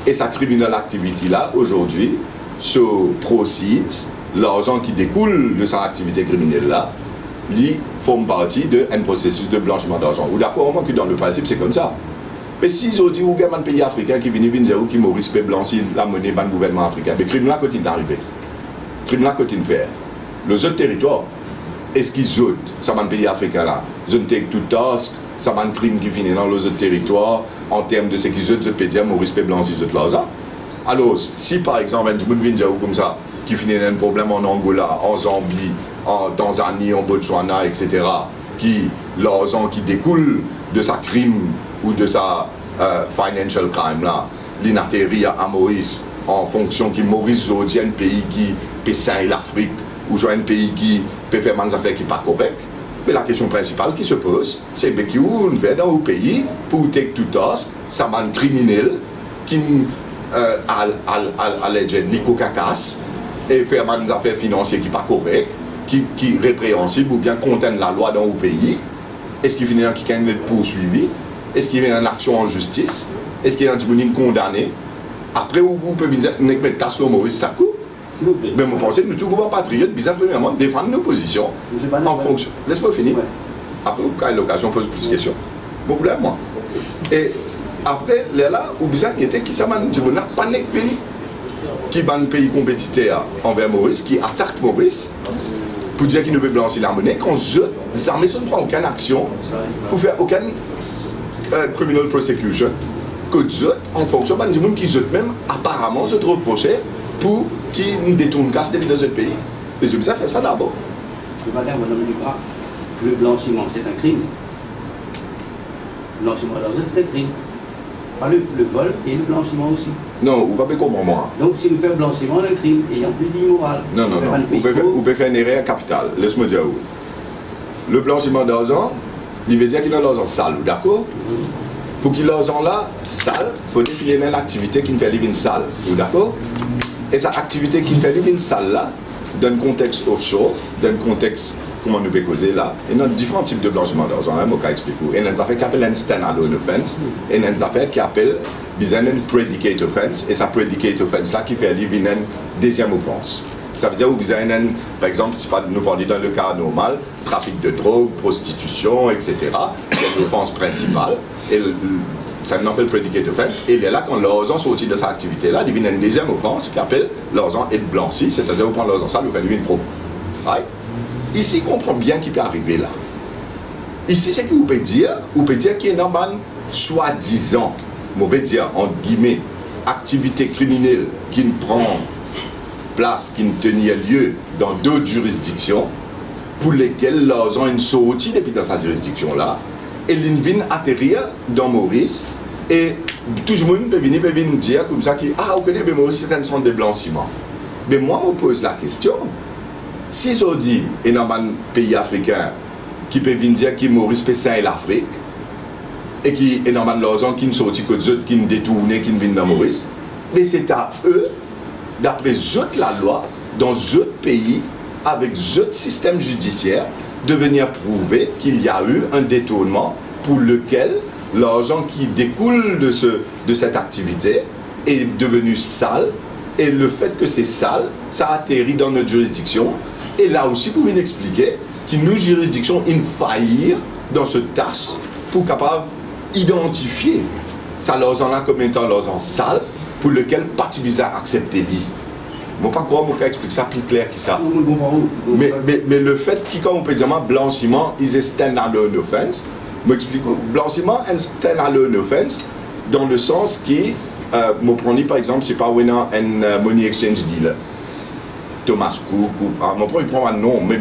Et sa criminal activity là, aujourd'hui, ce proceeds, l'argent qui découle de sa activité criminelle là, lui forme partie d'un processus de blanchiment d'argent. Ou d'accord, que dans le principe, c'est comme ça. Mais si ils ont dit, ou il y a un pays africain qui vient dire, qui Maurice peut blanchir la monnaie du gouvernement africain, mais le crime là continue d'arriver. Le crime là continue de faire. Les autres territoires, est-ce qu'ils ont, ça va un pays africain là, ils ont take tout task, ça va un crime qui finit dans les autres territoires, en termes de ce qu'ils ont, je peux dire, Maurice peut blanchir les autres l'argent. Alors, si par exemple, un monde vient dire comme ça, qui finit un problème en Angola, en Zambie, en Tanzanie, en Botswana, etc., qui l'argent qui découle de sa crime ou de sa financial crime là, l'inatterrit à Maurice en fonction qui Maurice aujourd'hui un pays qui peut sailler l'Afrique ou soit un pays qui peut faire des affaires qui ne sont pas correctes. Mais la question principale qui se pose, c'est qui on va dans le pays pour take tout task, ça va un criminel qui allegedly cocacasse et faire des affaires financières qui ne sont pas correctes, qui répréhensible ou bien contiennent la loi dans le pays. Est-ce qu'il finit qui can être poursuivi? Est-ce qu'il y a une action en justice? Est-ce qu'il y a un disponible condamné? Après, vous pouvez dire, nous mettons casse le Maurice, ça coupe. Mais vous pensez que nous, tous les patriotes, bizarre, premièrement, défendre nos positions en fonction. Laisse-moi finir. Après, vous avez l'occasion, pose plus de questions. Bon problème, moi. Et après, là, où bizarre, il y a qui ça m'a dit, pas de pays qui est un pays compétiteur envers Maurice, qui attaque Maurice, pour dire qu'il ne peut blanchir la monnaie, quand les armées ne prennent aucune action pour faire aucune criminal prosecution, que en fonction de gens qui même apparemment se reprochaient pour qu'ils nous détournent casse depuis dans ce pays. Les hommes, ça fait ça d'abord. Le blanchiment, c'est un crime. Le blanchiment d'argent, c'est un crime. Pas le vol et le blanchiment aussi. Non, vous ne pouvez pas comprendre moi. Donc si vous faites blanchiment, un crime, et il n'y a plus d'immoral. Non. Vous pouvez faire une erreur capitale. Laisse-moi dire où. Le blanchiment d'argent, il veut dire qu'il a l'argent sale, d'accord? Pour qu'il ait l'argent là, sale, il faut définir une activité qui ne fait une sale, d'accord? Et cette activité qui ne fait une sale là, dans un contexte offshore, dans un contexte, comment nous pouvons causer là, et dans différents types de blanchiment d'argent, hein, je vais expliquer. Et il y a des affaires qui appellent un stand-alone offense, et il y a des affaires qui appellent une predicate offense, et sa predicate offense là qui fait une deuxième offense. Ça veut dire que vous avez, par exemple, si nous parlons dans le cas normal, trafic de drogue, prostitution, etc. C'est l'offense principale. Et ça s'appelle predicate offense. Et il est là, quand l'argent sorti de cette activité-là, il y a une deuxième offense qui appelle l'argent être blanchi, c'est-à-dire vous prenez l'argent ça, vous faites une probe. Right? Ici, on comprend bien qui peut arriver là. Ici, c'est que vous pouvez dire qu'il y a normal, soi-disant, on peut dire, entre guillemets, activité criminelle qui ne prend place, qui ne tenait lieu dans d'autres juridictions, pour lesquelles l'argent est sorti depuis dans sa jurisdiction-là, et il vient atterrir dans Maurice, et tout le monde peut venir dire comme ça, on connaît que Maurice c'est un centre de blanchiment. Mais moi, je me pose la question, si on dit, et dans un pays africain, qui peut venir dire que Maurice peut sailler l'Afrique, et qui est dans l'argent qui ne sorti que d'autres, qui ne détourne, qui ne vient dans Maurice, Mais c'est à eux, d'après la loi, dans d'autres pays, avec d'autres systèmes judiciaires, de venir prouver qu'il y a eu un détournement pour lequel l'argent qui découle de cette activité est devenu sale. Et le fait que c'est sale, ça atterrit dans notre juridiction. Et là aussi, vous pouvez expliquer que nos juridictions faillir dans ce tâche pour capable identifier ça l'argent là comme étant l'argent sale pour lequel parti bizarre accepter lui. Moi pas quoi, moi explique ça plus clair que ça. Mais le fait que quand on peut dire blanchiment is a stand-alone offense, m'explique blanchiment est stand-alone offense dans le sens qui moi prends par exemple c'est pas un money exchange dealer. Thomas Cook ou mon premier prend un nom mais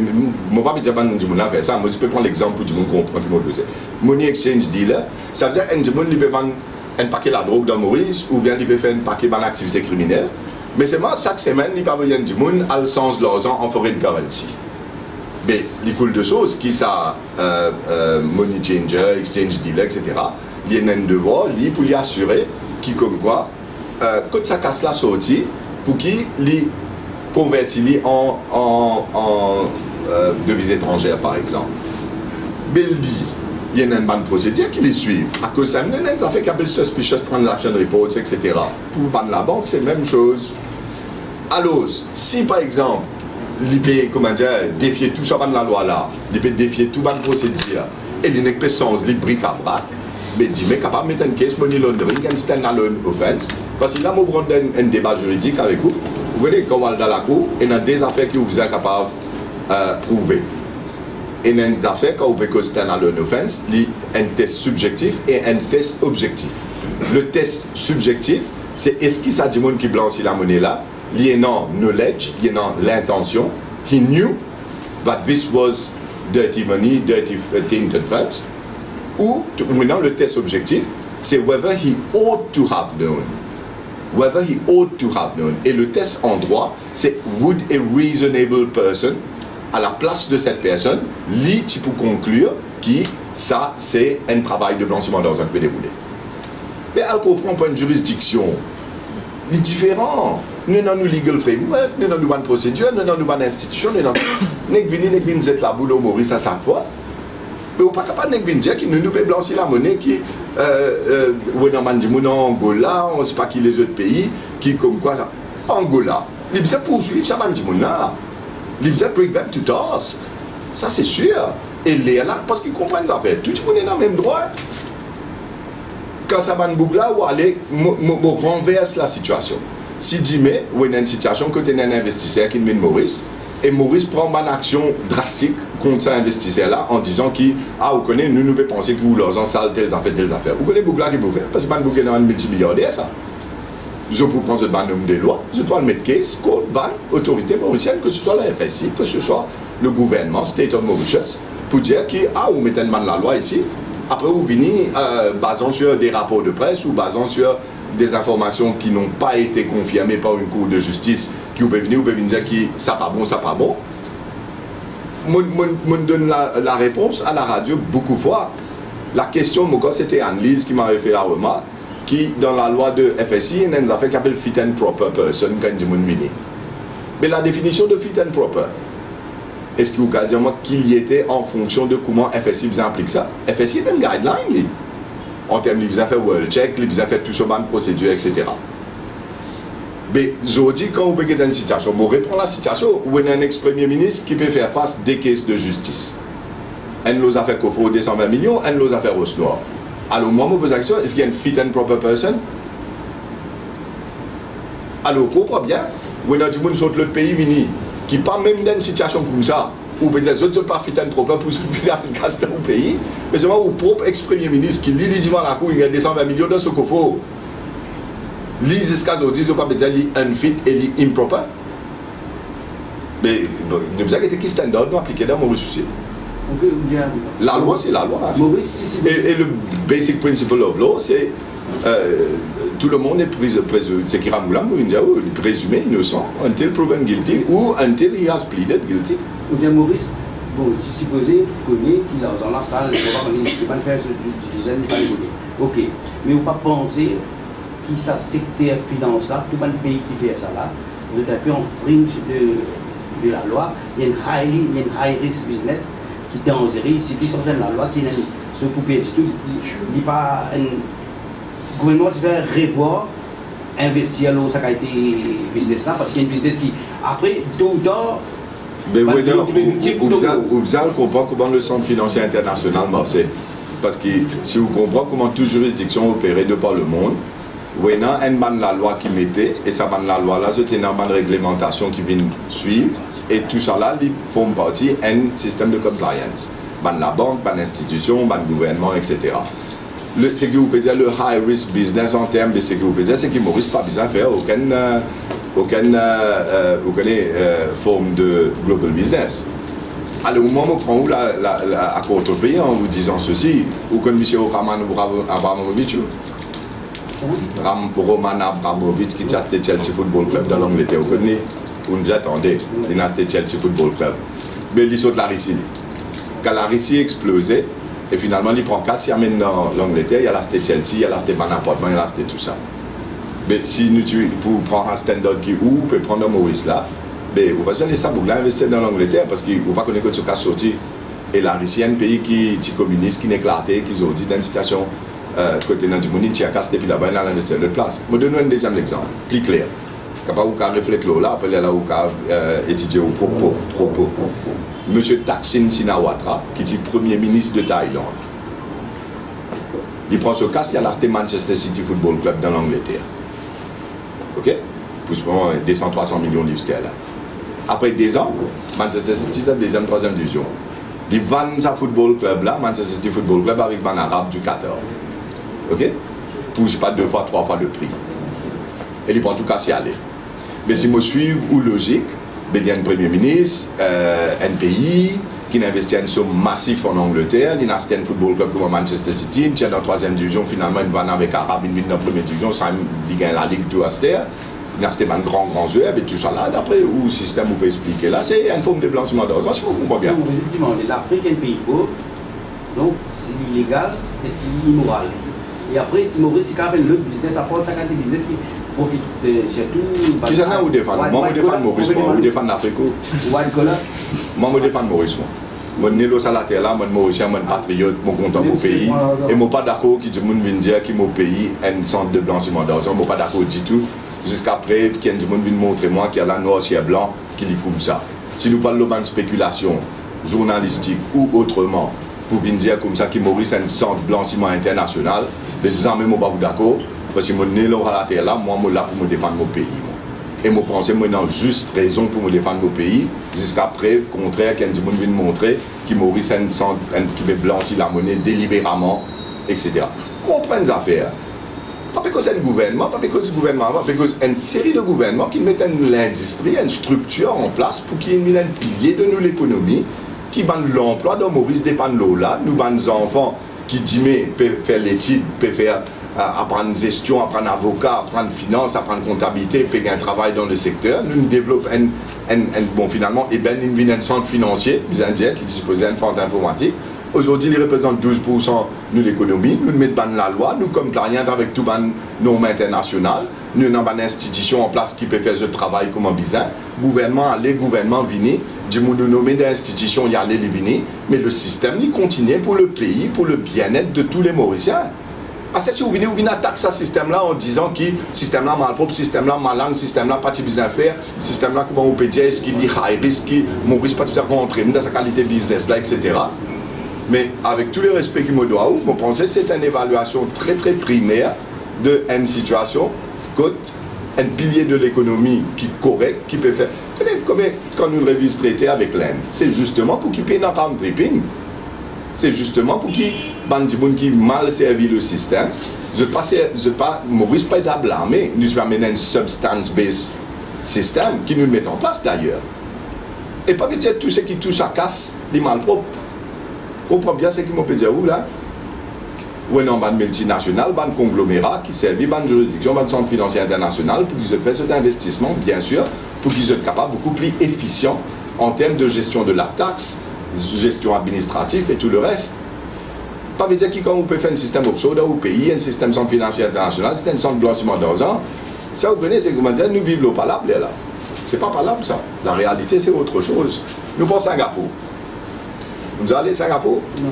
moi pas dire du monde faire ça, moi je peux prendre l'exemple du monde comprend qui me dire. Money exchange dealer, ça veut dire un monde il peut vendre un paquet la drogue dans Maurice ou bien il peut faire un paquet dans l'activité criminelle. Mais c'est moi, chaque semaine, il parle du monde à le sens de l'argent en foreign currency. Mais il y a de choses qui sont money changer, exchange dealer, etc. Il y a un devoir, pour lui assurer qui comme quoi, quand ça casse la sortie, pour qu'il convertit en devise étrangère, par exemple. Mais il y a une bonne procédure qui les suivent. À cause de ça, il y a des affaires qui appellent suspicious transaction reports, etc. Pour la banque, c'est la même chose. Alors, si par exemple, il peut, comment dire, défier tout ça dans la loi là, il peut défier tout la procédure, et il n'a pas de sens, il brique à braque, mais il est capable de mettre une case money laundering, un stand-alone offense, parce que là, je vais prendre un débat juridique avec vous. Vous voyez, quand on va dans la cour, il y a des affaires que vous êtes capable de prouver. Et il y a des affaires, quand vous pouvez stand-alone offense, il y a un test subjectif et un test objectif. Le test subjectif, c'est est-ce qu'il s'agit de monde qui blanchit la monnaie là? Il y a non knowledge, il y a non l'intention. He knew that this was dirty money, dirty tainted funds. Ou maintenant le test objectif, c'est whether he ought to have known. Whether he ought to have known. Et le test en droit, c'est would a reasonable person, à la place de cette personne, lit pour conclure que ça c'est un travail de blanchiment dans un pays déroulé. Mais elle comprend pas une juridiction. C'est différent. Nous avons une legal framework, nous avons une procédure, nous avons une institution, nous avons une la boule au Maurice à chaque fois. Mais on n'est pas capable de dire que nous pouvons blanchir la monnaie qui en Angola, on ne sait pas qui les autres pays, qui comme quoi ça. Angola, ils peuvent poursuivre ça, ils peuvent prevent to task. Ça c'est sûr. Et les là, parce qu'ils comprennent ça fait. Tout le monde est dans le même droit. Quand ça va là, on aller renverse la situation. Si mais ou une situation que tu es un investisseur qui mène Maurice et Maurice prend une action drastique contre cet investisseur là en disant qui vous connaissez nous pouvons penser que vous l'argent sale telles affaires. Vous connaissez Bougla qui vous fait parce que ban Bougla est un multimilliardaire ça. Je peux prendre ce ban des lois, je dois le mettre case contre ban autorité mauricienne que ce soit la FSI, que ce soit le gouvernement State of Mauritius pour dire que vous mettez un ban de la loi ici. Après, vous venez basant sur des rapports de presse ou basant sur des informations qui n'ont pas été confirmées par une cour de justice, qui vous pouvez venir dire que ça pas bon, ça pas bon. Je donne la réponse à la radio beaucoup de fois. La question, c'était Anne-Lise qui m'avait fait la remarque, qui dans la loi de FSI, il y a une affaire qui s'appelle fit and proper person, quand je me dis. Mais la définition de fit and proper, est-ce que vous pouvez dire qu'il y était en fonction de comment FSI vous implique ça? FSI est une guideline, en termes de faire world check, ils fait tout ce genre de procédure, etc. Mais je dis quand vous avez une situation, vous reprend la situation où il y a un ex-premier ministre qui peut faire face à des caisses de justice. Elle nous a fait Kofo 220 millions, elle nous a fait Rose Noire. Alors moi, je me pose la question, est-ce qu'il y a une fit and proper person? Alors, comprends bien, où il y a du monde sur le pays mini, qui pas même dans une situation comme ça, où peut-être les autres ne sont pas fit and proper pour se faire une casse dans le pays, mais c'est moi au propre ex-premier ministre qui lit devant la cour, il y a 220 millions dans ce coffre. Lit jusqu'à aujourd'hui, ils ne sont pas dire unfit et improper. Mais ne vous inquiétez qui standard nous appliquer dans Maurice aussi. La loi, c'est la loi. Et le basic principle of law, c'est tout le monde est présumé, c'est qui Ramoulam, présumé innocent until proven guilty ou until he has pleaded guilty. Ou bien Maurice, bon, si supposé, connaît qu'il est dans la salle, il ne va pas faire ce design, il va le connaître. Ok, mais on ne peut pas penser qui ça secteur finance là, tout le pays qui fait ça là, vous êtes un peu en fringe de la loi, il y a une high risk business qui est en série, il suffit de sortir de la loi qui se couper du tout, il n'y a pas un gouvernement qui va revoir, investir dans sa qualité business là, parce qu'il y a une business qui, après, tôt ou tard, mais oui, vous comprend comment le centre financier international marche. Parce que si vous comprenez comment toute juridiction opérait de par le monde, vous avez la loi qui mettait, et ça la loi là, c'est une réglementation qui vient suivre, et tout ça là, ils font partie d'un système de compliance. La banque, l'institution, le gouvernement, etc. Ce que vous pouvez dire, le high risk business en termes de ce que vous pouvez dire, c'est qu'il ne risque pas besoin de faire aucune forme de global business. Alors, au moment où on prend à contre-pays en vous disant ceci, ou comme M. Roman Abramovich, Roman Abramovich qui a acheté Chelsea Football Club dans l'Angleterre, vous nous attendez, il a acheté Chelsea Football Club. Mais il saute la Russie. Quand la Russie explosait, et finalement il prend casse, il amène dans l'Angleterre, il a acheté Chelsea, il a acheté un appartement, il a acheté tout ça. Mais si nous pour prendre un standard qui ou peut prendre Maurice là, mais vous pouvez ça pour investir dans l'Angleterre parce que vous ne connaissez pas ce cas sorti. Et la Russie est un pays qui est communiste, qui est éclaté, qui ont dit dans une situation côté dans du monde, qui a cassé depuis là-bas, il a investi de place. Je vais donner un deuxième exemple, plus clair. Quand vous avez réfléchi là, après là, vous avez étudié au propos. Monsieur Thaksin Shinawatra, qui est Premier ministre de Thaïlande. Il prend ce cas, il a acheté Manchester City Football Club dans l'Angleterre. Ok? Pour 200-300 millions de livres sterling. Après 2 ans, Manchester City est la 2e, 3e division. Il vend sa football club là, Manchester City Football Club avec un arabe du Qatar. Ok? Pour pas 2 fois, 3 fois le prix. Et il prend tout cas s'y aller. Mais si je suis ou logique, il y a un Premier ministre, un pays qui investit une somme massive en Angleterre, il a acheté un football club comme Manchester City, il tient dans la 3e division, finalement il va avec Arabe, il vient dans la 1e division, ça il gagne la Ligue tout à terre. Il a acheté un grand joueur, et tout ça là, d'après où le système vous peut expliquer là, c'est une forme de blanchiment d'argent, je ne comprends pas bien. Effectivement, l'Afrique est un pays pauvre, donc c'est illégal, est-ce qu'il est immoral? Et après, si Maurice, c'est quand même le business, ça porte sa qualité de business qui profite surtout. Qui j'en ai ou défendre? Moi, je défends Maurice, moi, je défends l'Afrique. White collar? Moi, je défends Maurice, moi. Moi, je suis là, moi, Mauricien, moi, patriote, moi, content de mon pays. Et moi, pas d'accord qui dit, moi, vient dire que mon pays est un centre de blanchiment d'argent, moi, pas d'accord du tout. Jusqu'à preuve qu'il y a du monde qui montrer moi qu'il y a la noir sur blanc qui dit comme ça. Si nous parlons de spéculation journalistique ou autrement, pour venir dire comme ça que Maurice est un centre de blanchiment international, les amis ne sont pas d'accord, parce que je suis là, moi, je suis là pour me défendre mon pays. Et je pense que j'ai juste raison pour me défendre mon pays, jusqu'à preuve contraire qu'il y a du monde qui vient montrer que Maurice est un centre qui veut blanchir la monnaie délibérément, etc. Comprenez les affaires. Pas parce que c'est un gouvernement, pas parce que c'est un gouvernement, pas parce que c'est une série de gouvernements qui mettent l'industrie, une structure en place pour qu'il y ait un pilier de nous l'économie, qui bandent l'emploi dans Maurice dépend de là. Nous bandent des enfants qui disent mais peuvent faire l'étude, peuvent faire apprendre gestion, apprendre avocat, apprendre finance, apprendre comptabilité, payer un travail dans le secteur. Nous développons bon finalement, et ben une centre financier, les Indiens qui disposaient d'une fonte informatique. Aujourd'hui, ils représentent 12% de l'économie. Nous mettons la loi, nous complions avec tout les normes internationales. Nous avons une institution en place qui peut faire ce travail comme un bizarre. Gouvernement, les gouvernements viennent, nous nommer des institutions, il y a les venir, mais le système il continue pour le pays, pour le bien-être de tous les Mauriciens. Parce que si vous venez attaquer ce système-là en disant que le système-là mal propre, le système-là mal le système-là pas de bien faire, le système-là comment on peut dire, est-ce qu'il est high risk, Maurice pas de faire rentrer dans sa qualité de business-là, etc. Mais avec tous les respects qu'il me doit, je pense que c'est une évaluation très très primaire d'une situation, un pilier de l'économie qui est correct, qui peut faire. Quand nous révisons traité avec l'Inde, c'est justement pour qu'il paye notre tripping. C'est justement pour qu'il qui mal servi le système. Maurice pas de blâmer, nous amener un substance-based système qui nous met en place d'ailleurs. Et pas peut-être tout ce qui touche à casse, les malpropres. On comprend bien ce que je peux dire où là. Ou un multinational, un conglomérat qui servent une juridiction, un centre financier international pour qu'ils fassent cet investissement, bien sûr, pour qu'ils soient capables beaucoup plus efficients en termes de gestion de la taxe, gestion administrative et tout le reste. Pas veut dire que quand on peut faire un système offshore dans un pays, un système centre financier international, c'est un centre de blanchiment d'argent, ça vous connaissez, c'est comment dire, nous vivons pas là, là. C'est pas palable ça. La réalité c'est autre chose. Nous pour Singapour. Vous allez à Singapour? Non.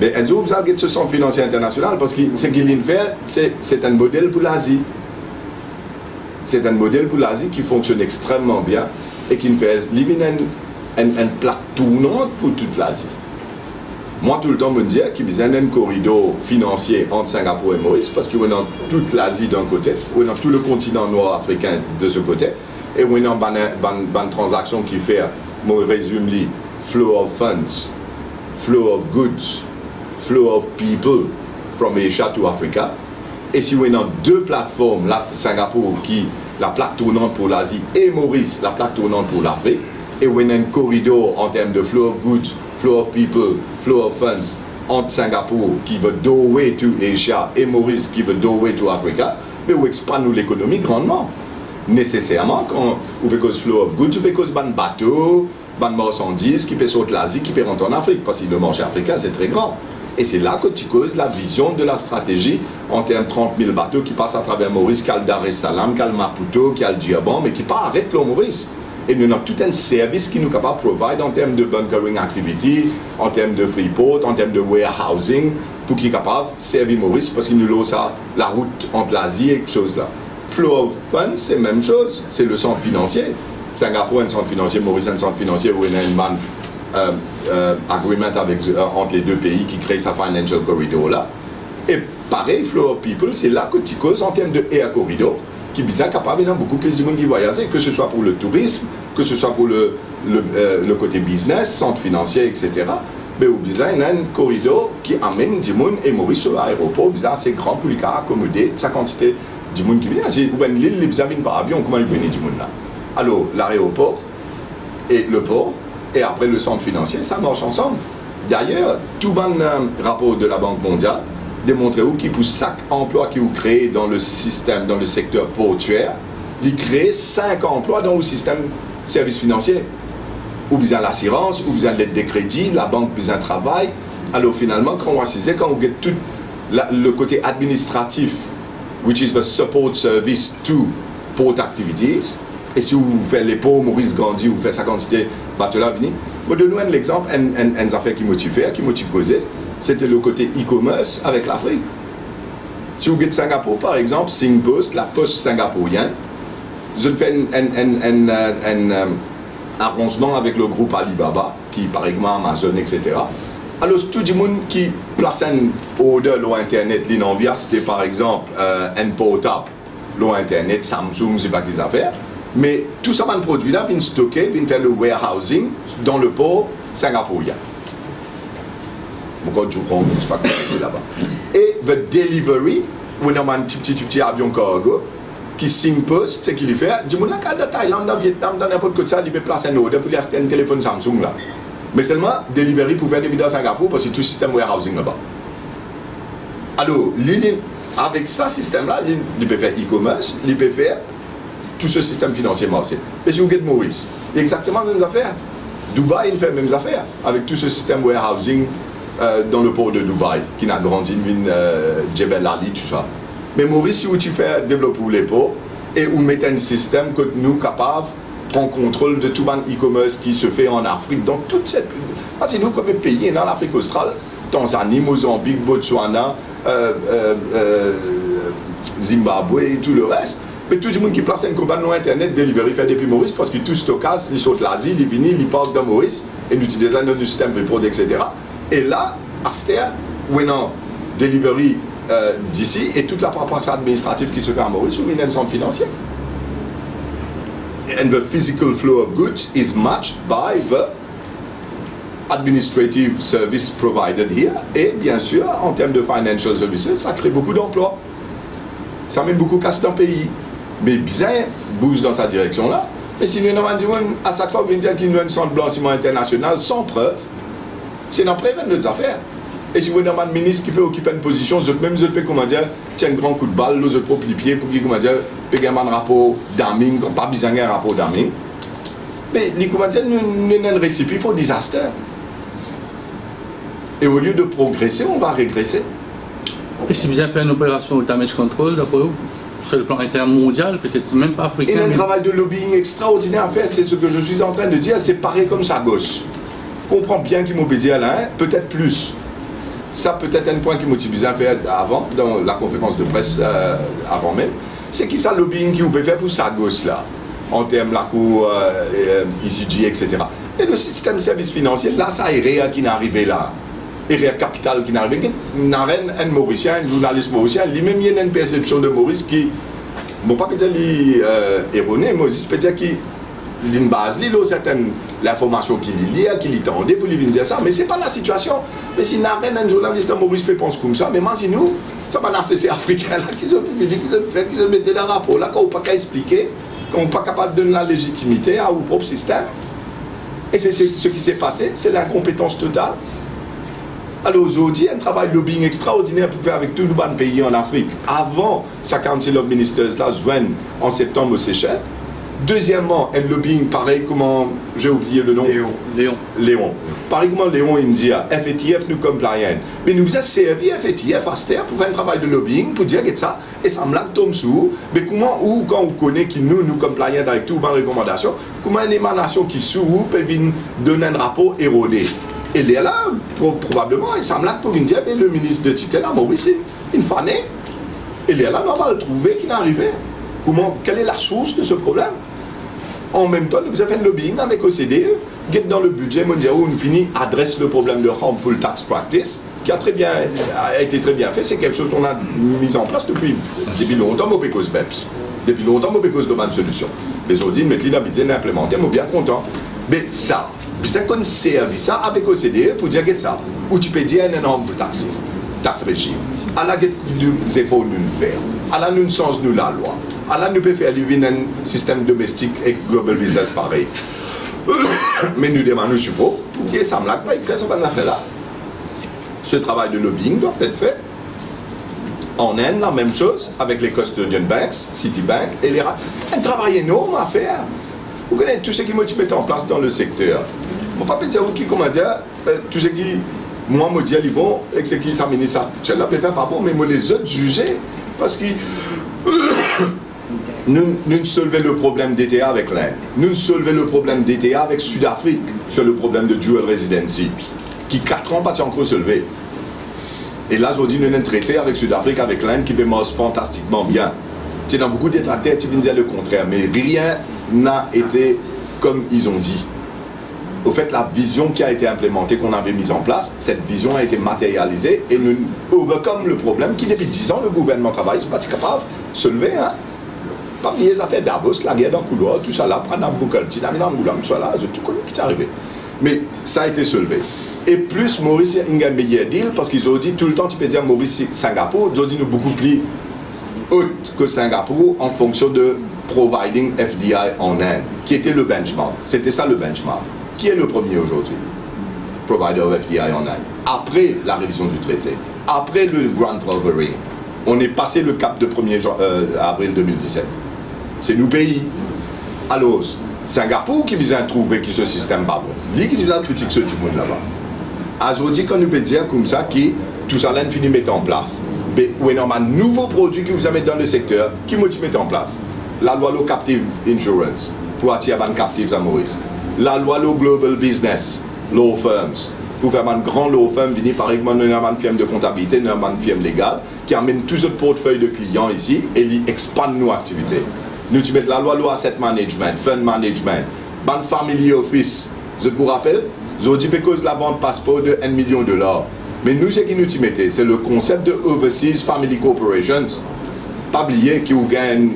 Mais un jour, vous allez ce centre financier international parce que ce qu'il fait, c'est un modèle pour l'Asie. C'est un modèle pour l'Asie qui fonctionne extrêmement bien et qui fait une plaque tournante pour toute l'Asie. Moi, tout le temps, je me dis qu'il y a un corridor financier entre Singapour et Maurice parce qu'on est dans toute l'Asie d'un côté, on est dans tout le continent nord-africain de ce côté, et on est dans une transaction qui fait, je résume, flow of funds, flow of goods, flow of people from Asia to Africa. Et si on est dans deux plateformes, là, Singapour qui la plaque tournante pour l'Asie et Maurice, la plaque tournante pour l'Afrique, et on a un corridor en termes de flow of goods, flow of people, flow of funds entre Singapour qui veut doorway to Asia et Maurice qui veut doorway to Africa, mais on expand l'économie grandement. Nécessairement, quand on veut cause flow of goods, on veut cause ban bateau, ban marchandises qui peut sortir l'Asie, qui peut rentrer en Afrique, parce que le marché africain c'est très grand. Et c'est là que tu causes la vision de la stratégie en termes de 30 000 bateaux qui passent à travers Maurice, qui a le Dar es Salaam, qui a le Maputo, qui a le Durban, mais qui pas arrêtent le Maurice. Et nous avons tout un service qui nous est capable de provide en termes de bunkering activity, en termes de freeport, en termes de warehousing, pour qui est capable de servir Maurice, parce qu'il nous a ça, la route entre l'Asie et quelque chose là. Flow of funds, c'est la même chose, c'est le centre financier. Singapour est un centre financier, Maurice est un centre financier, où il y a une agreement avec, entre les deux pays qui crée sa financial corridor là. Et pareil, flow of people, c'est là que tu causes en termes de air corridor, qui est bien capable d'avoir beaucoup plus de monde qui voyage, que ce soit pour le tourisme, que ce soit pour le côté business, centre financier, etc. Mais au bizarre, il y a un corridor qui amène du monde et Maurice sur l'aéroport, bizarre, c'est grand pour lui accommoder sa quantité de monde qui vient. Si vous avez l'île, les bizarres viennent par avion, comment ils viennent du monde là? Alors, l'aéroport et le port, et après le centre financier, ça marche ensemble. D'ailleurs, tout bon rapport de la Banque mondiale démontre où qui pour chaque emploi qui est créé dans le système, dans le secteur portuaire, il crée 5 emplois dans le système service financier. Ou bien l'assurance, ou bien l'aide de crédit, la banque besoin de travail. Alors finalement, quand on assise, quand on get tout le côté administratif, which is the support service to port activities, et si vous faites les pots, Maurice Gandhi, vous faites sa quantité, bateau là, vini. Je donne un exemple, une affaire qui m'a fait, qui m'a causé, c'était le côté e-commerce avec l'Afrique. Si vous êtes Singapour, par exemple, Singpost, la poste singapourienne, je fais un arrangement avec le groupe Alibaba, qui par exemple Amazon, etc. Alors, tout le monde qui place un order sur Internet, l'inenvia, c'était par exemple un portable, sur Internet, Samsung, c'est pas qu'ils affaires. Mais tout ça, un produit là, vient stocker, vient faire le warehousing dans le port singapourien. Pourquoi je prends, je sais pas comment là-bas. Et the delivery, on a un petit avion cargo qui Singpost, c'est qu'il fait. Du monde là, de Thaïlande, dans Vietnam, dans n'importe quoi, il peut placer un order pour lui acheter un téléphone Samsung là. Mais seulement delivery pour faire des vidéos à Singapour parce que tout le système warehousing là-bas. Alors, avec ce système-là, il peut faire e-commerce, il peut faire tout ce système financier marché. Et si vous regardez Maurice, il y a exactement les mêmes affaires. Dubaï, il fait les mêmes affaires avec tout ce système warehousing dans le port de Dubaï, qui n'a grandi Jebel Ali, tout ça. Mais Maurice, si tu fais développer les ports et vous mettez un système que nous capables prendre contrôle de tout le e-commerce qui se fait en Afrique, dans toute cette. Parce que nous, comme pays, dans l'Afrique australe, Tanzanie, Mozambique, Botswana, Zimbabwe et tout le reste. Mais tout le monde qui place une compagnie Internet, delivery fait depuis Maurice, parce que tout stockage, ils sortent l'Asie, ils viennent, ils partent dans Maurice, et nous utilisons notre système report, etc. Et là, à cette heure, on a delivery d'ici, et toute la paperasse administrative qui se fait à Maurice, ou un centre financier. And the physical flow of goods is matched by the administrative service provided here. Et bien sûr, en termes de financial services, ça crée beaucoup d'emplois. Ça mène beaucoup casse dans le pays. Mais bien, bouge dans sa direction-là. Mais si nous avons dit, à chaque fois, vous dire qu'il y a un centre de blanchiment international sans preuve, c'est dans prévenir nos affaires. Et si vous avez un ministre qui peut occuper une position, même je peux, comment dire, tiens un grand coup de balle, je peux plier pour qu'il, comment dire, payer un rapport d'arming, pas besoin d'un rapport d'arming. Mais, comment dire, nous avons un récipient pour disaster. Et au lieu de progresser, on va régresser. Et si vous avez fait une opération de damage control, d'après vous, sur le plan intermondial, peut-être même pas africain. Il y a un travail de lobbying extraordinaire à faire, c'est ce que je suis en train de dire, c'est pareil comme ça gosse. Comprends bien qu'il m'obéit à l'un, peut-être plus. Ça peut-être un point qui motive à faire avant, dans la conférence de presse avant même, c'est qui ça le lobbying qui vous peut faire pour ça gosse là, en termes de la cour, ICG, etc. Et le système de services financiers, là, ça est qui n'est arrivé là. Et Capital qui n'arrive un Mauricien, un journaliste mauricien, lui-même il y a une perception de Maurice qui, bon pas que c'est erroné, mais aussi peut-être qu'il a une base, il a certaines l'information qu'il lit, qu'il attendait pour lui dire ça, mais c'est pas la situation. Mais si n'a rien un journaliste de Maurice peut penser comme ça, mais imaginez-nous, ça va c'est africain là qui se mettent dans le rapport là, qu'on n'a pas qu'à expliquer, qu'on n'est pas capable de donner la légitimité à votre propre système. Et c'est ce qui s'est passé, c'est l'incompétence totale. Alors aujourd'hui, un travail de lobbying extraordinaire pour faire avec tous les pays en Afrique. Avant, sa Council of Ministers, là, joignent en septembre aux Seychelles. Deuxièmement, un lobbying pareil, comment, j'ai oublié le nom. Léon. Pareil comment Léon India, FATF nous compliant. Mais nous avons servi FATF à Ster pour faire un travail de lobbying, pour dire que ça, et ça me l'a tombe sous. Mais comment, ou quand on connaît qui nous compliant avec toutes les recommandations, comment une émanation qui sous peut venir donner un rapport erroné. Et là, probablement, il semble que pour dire, le ministre de Titela, Maurice, il fanait. Et là, on va le trouver qui est arrivé. Quelle est la source de ce problème? En même temps, nous avons fait un lobbying avec OCDE, qui est dans le budget mondial où on finit, adresse le problème de harmful tax practice, qui a été très bien fait. C'est quelque chose qu'on a mis en place depuis longtemps, au PECOS BEPS. Depuis longtemps, au PECOS de bonne solution. Les audits, mettre l'habitude d'implémenter, mais bien content. Mais ça, puis ça qu'on servi ça avec OCDE pour dire que ça, ou tu peux dire un énorme taxe régime. À la nous efforts nous faire, à la nous sens nous la loi, à la nous peut faire un système domestique et global business pareil. Mais nous demandons support pour qu'il y ait ça là, pas écrire ça va faire là. Ce travail de lobbying doit être fait. En Inde, la même chose avec les custodian banks, Citibank et les un travail énorme à faire. Vous connaissez tout ce qui me met en place dans le secteur. Je ne peux pas dire qui, comment dire, tout ce qui, moi, me dit, bon, et ce qui s'amène ça. Tu l'as peut-être pas bon, mais moi, les autres juger, parce que nous soulevons le problème d'ETA avec l'Inde. Nous soulevons le problème d'ETA avec Sud-Afrique sur le problème de dual residency, qui 4 ans pas encore soulevé. Et là, aujourd'hui, nous avons traité avec Sud-Afrique, avec l'Inde, qui commence fantastiquement bien. C'est dans beaucoup de détracteurs qui viennent dire le contraire, mais rien n'a été comme ils ont dit. Au fait, la vision qui a été implémentée, qu'on avait mise en place, cette vision a été matérialisée et nous overcome le problème qui, depuis 10 ans, le gouvernement travaille, c'est pas capable de se lever. Hein. Parmi les affaires Davos, la guerre dans le couloir, tout ça là, prendre un boucal, tout ça là, j'ai tout connu qui est arrivé. Mais ça a été soulevé. Et plus Maurice a un meilleur deal, parce qu'ils ont dit tout le temps, tu peux dire Maurice, Singapour, ils ont dit nous beaucoup plus haute que Singapour en fonction de providing FDI en Inde, qui était le benchmark. C'était ça le benchmark. Qui est le premier aujourd'hui? Provider of FDI en Inde. Après la révision du traité, après le grandfathering, on est passé le cap de 1er avril 2017. C'est nous pays. Alors, Singapour qui vient trouver que ce système pas bon. Lui qui vient critiquer ce du monde là-bas. Aujourd'hui, quand nous peut dire comme ça, que tout ça là finit mettre en place. Mais oui, non, un nouveau produit que vous avez dans le secteur, qui motive mettre en place? La loi Low Captive Insurance, pour attirer les captives à Maurice. La loi Low Global Business, Law Firms, pour faire un grand law firm, venir par exemple une firme de comptabilité, une firme légale, qui amène tout ce portefeuille de clients ici et qui expande nos activités. Nous, tu mets la loi Low Asset Management, Fund Management, Ban Family Office, je vous rappelle, j'ai dit que la vente passeport de $1 million. Mais nous, ce qui nous y mettez, c'est le concept de Overseas Family Corporations. Pas oublier qu'ils ont une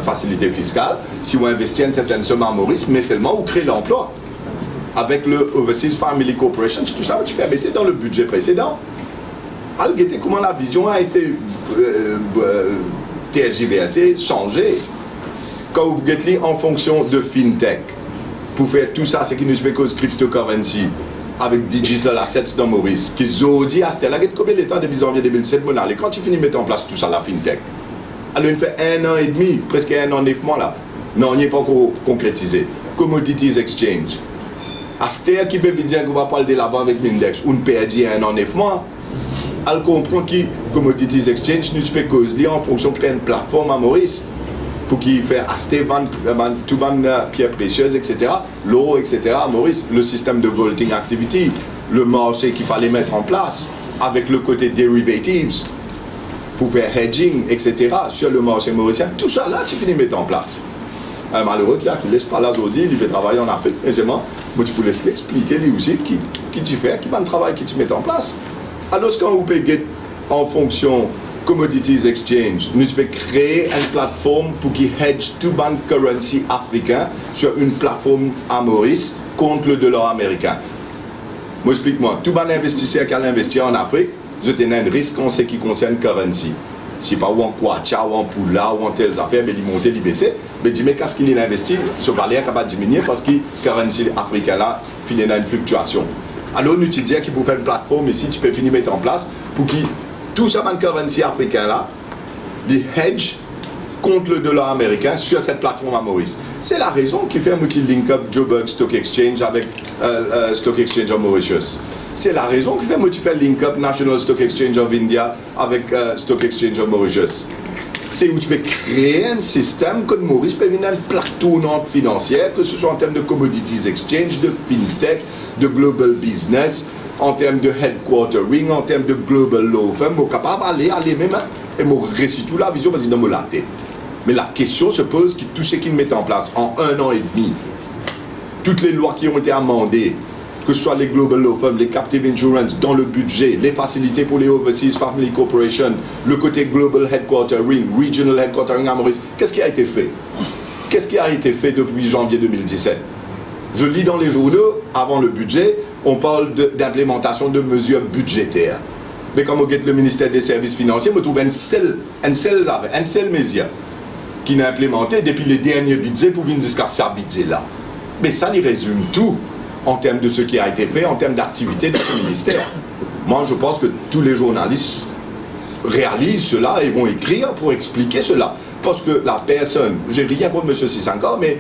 facilité fiscale si vous investissez une certaine somme en Maurice, mais seulement vous créez l'emploi. Avec le Overseas Family Corporations, tout ça, tu fais mettre dans le budget précédent. Regardez comment la vision a été tergiversée, changée. Quand vous regardez en fonction de FinTech, pour faire tout ça, ce qui nous fait cause cryptocurrency, avec Digital Assets dans Maurice, qui ont dit à Stella, combien de temps depuis janvier 2017, et quand tu finis de mettre en place tout ça, la FinTech, alors il fait 1 an et demi, presque 1 an et 9 mois là. Non, il n'est pas encore concrétisé. Commodities Exchange. Aster qui peut dire qu'on va parler de là-bas avec l'index, on perd un enlèvement. Elle comprend que Commodities Exchange nous peut causer en fonction de créer une plateforme à Maurice pour qu'il fasse acheter, vendre tout pierres précieuses, etc. L'eau, etc. à Maurice, le système de vaulting activity, le marché qu'il fallait mettre en place avec le côté derivatives pour faire hedging, etc. sur le marché mauricien. Tout ça là, tu finis de mettre en place. Un malheureux qui ne laisse pas la zodie, il peut travailler en Afrique, mais moi tu peux laisser l'expliquer lui aussi qui tu fais, qui va le travail qui tu mets en place. Alors quand vous payez en fonction Commodities Exchange, nous pouvons créer une plateforme pour qui hedge tout ban currency africain sur une plateforme à Maurice contre le dollar américain. Moi explique-moi, tout ban investisseur qui a investi en Afrique, je tenais un risque en ce qui concerne currency. Si pas ou en Kwacha, ou en Poula, ou en telles affaires, mais il monte, il baisse, mais dis mais qu'est-ce qu'il a investi, ce valeur est capable de diminuer parce que currency africain là finit dans une fluctuation. Alors nous te disons qu'il faut faire une plateforme ici, tu peux finir mettre en place pour que tout ça dans currency africain là, les hedge contre le dollar américain sur cette plateforme à Maurice. C'est la raison qui fait un link up Joburg Stock Exchange avec Stock Exchange of Mauritius. C'est la raison qui fait un link up National Stock Exchange of India avec Stock Exchange of Mauritius. C'est où tu peux créer un système que Maurice peut venir une plaque tournante financière, que ce soit en termes de commodities exchange, de fintech, de global business, en termes de headquartering, en termes de global law firm, je suis capable d'aller même et je récite tout la vision parce que dans la tête. Mais la question se pose que tout ce qu'ils mettent en place en 1 an et demi, toutes les lois qui ont été amendées, que ce soit les global law firms, les captive insurance dans le budget, les facilités pour les overseas family corporations, le côté global headquartering, regional headquartering à Maurice, qu'est-ce qui a été fait? Qu'est-ce qui a été fait depuis janvier 2017? Je lis dans les journaux, avant le budget, on parle d'implémentation de mesures budgétaires. Mais quand on guette le ministère des Services Financiers, on trouve un seul mesure qui n'a implémenté depuis les derniers budgets pour venir jusqu'à ce budget-là. Mais ça, il résume tout en termes de ce qui a été fait, en termes d'activité de ce ministère. Moi, je pense que tous les journalistes réalisent cela et vont écrire pour expliquer cela. Parce que la personne, j'ai rien contre M. Sissankor, mais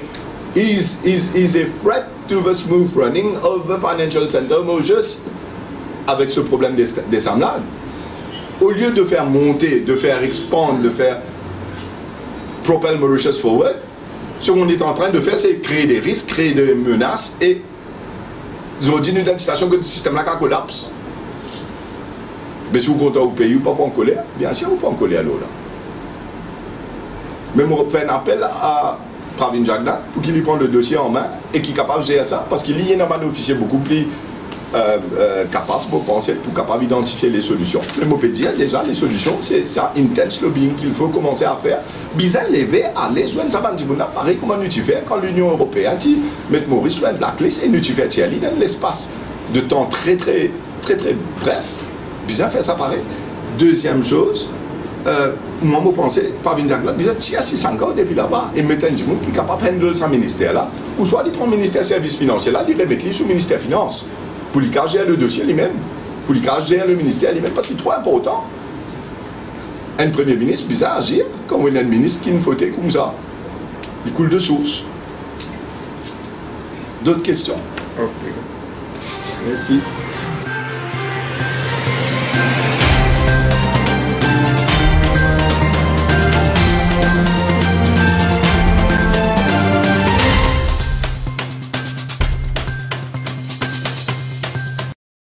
is a threat to the smooth running of the financial center Mauritius avec ce problème des samlades. Au lieu de faire monter, de faire expand, de faire propel Mauritius forward, ce qu'on est en train de faire, c'est créer des risques, créer des menaces et ils ont dit dans une situation que le système-là collapse. Mais si vous comptez au pays, vous ne pouvez pas en colère. Bien sûr, vous ne pouvez pas en colère à l'eau. Mais on fait un appel à Pravin Jagda pour qu'il prenne le dossier en main et qu'il est capable de gérer ça. Parce qu'il y a un officier beaucoup plus capable, vous pensez, pour capable d'identifier les solutions. Mais on peut dire déjà, les solutions, c'est ça, intense lobbying qu'il faut commencer à faire. Bizarre, lever, aller, joindre ça, pareil, comment nous tu fais quand l'Union Européenne dit, mettre Maurice sur une blacklist et nous tu fais Thierry dans l'espace de temps très bref. Bizarre, faire ça pareil. Deuxième chose, moi, je pensais, par une diagnostic, bizarre, tiens, si c'est encore depuis là-bas, et mettre un qui est capable de handler ce ministère-là, ou soit il prend le ministère des Services Financiers là, il remet sous le ministère des Finances. Pour lui gérer le dossier lui-même, pour lui gérer le ministère lui-même, parce qu'il est trop important. Un premier ministre, bizarre agir quand on a un ministre qui ne fautait comme ça. Il coule de source. D'autres questions? Ok. Merci.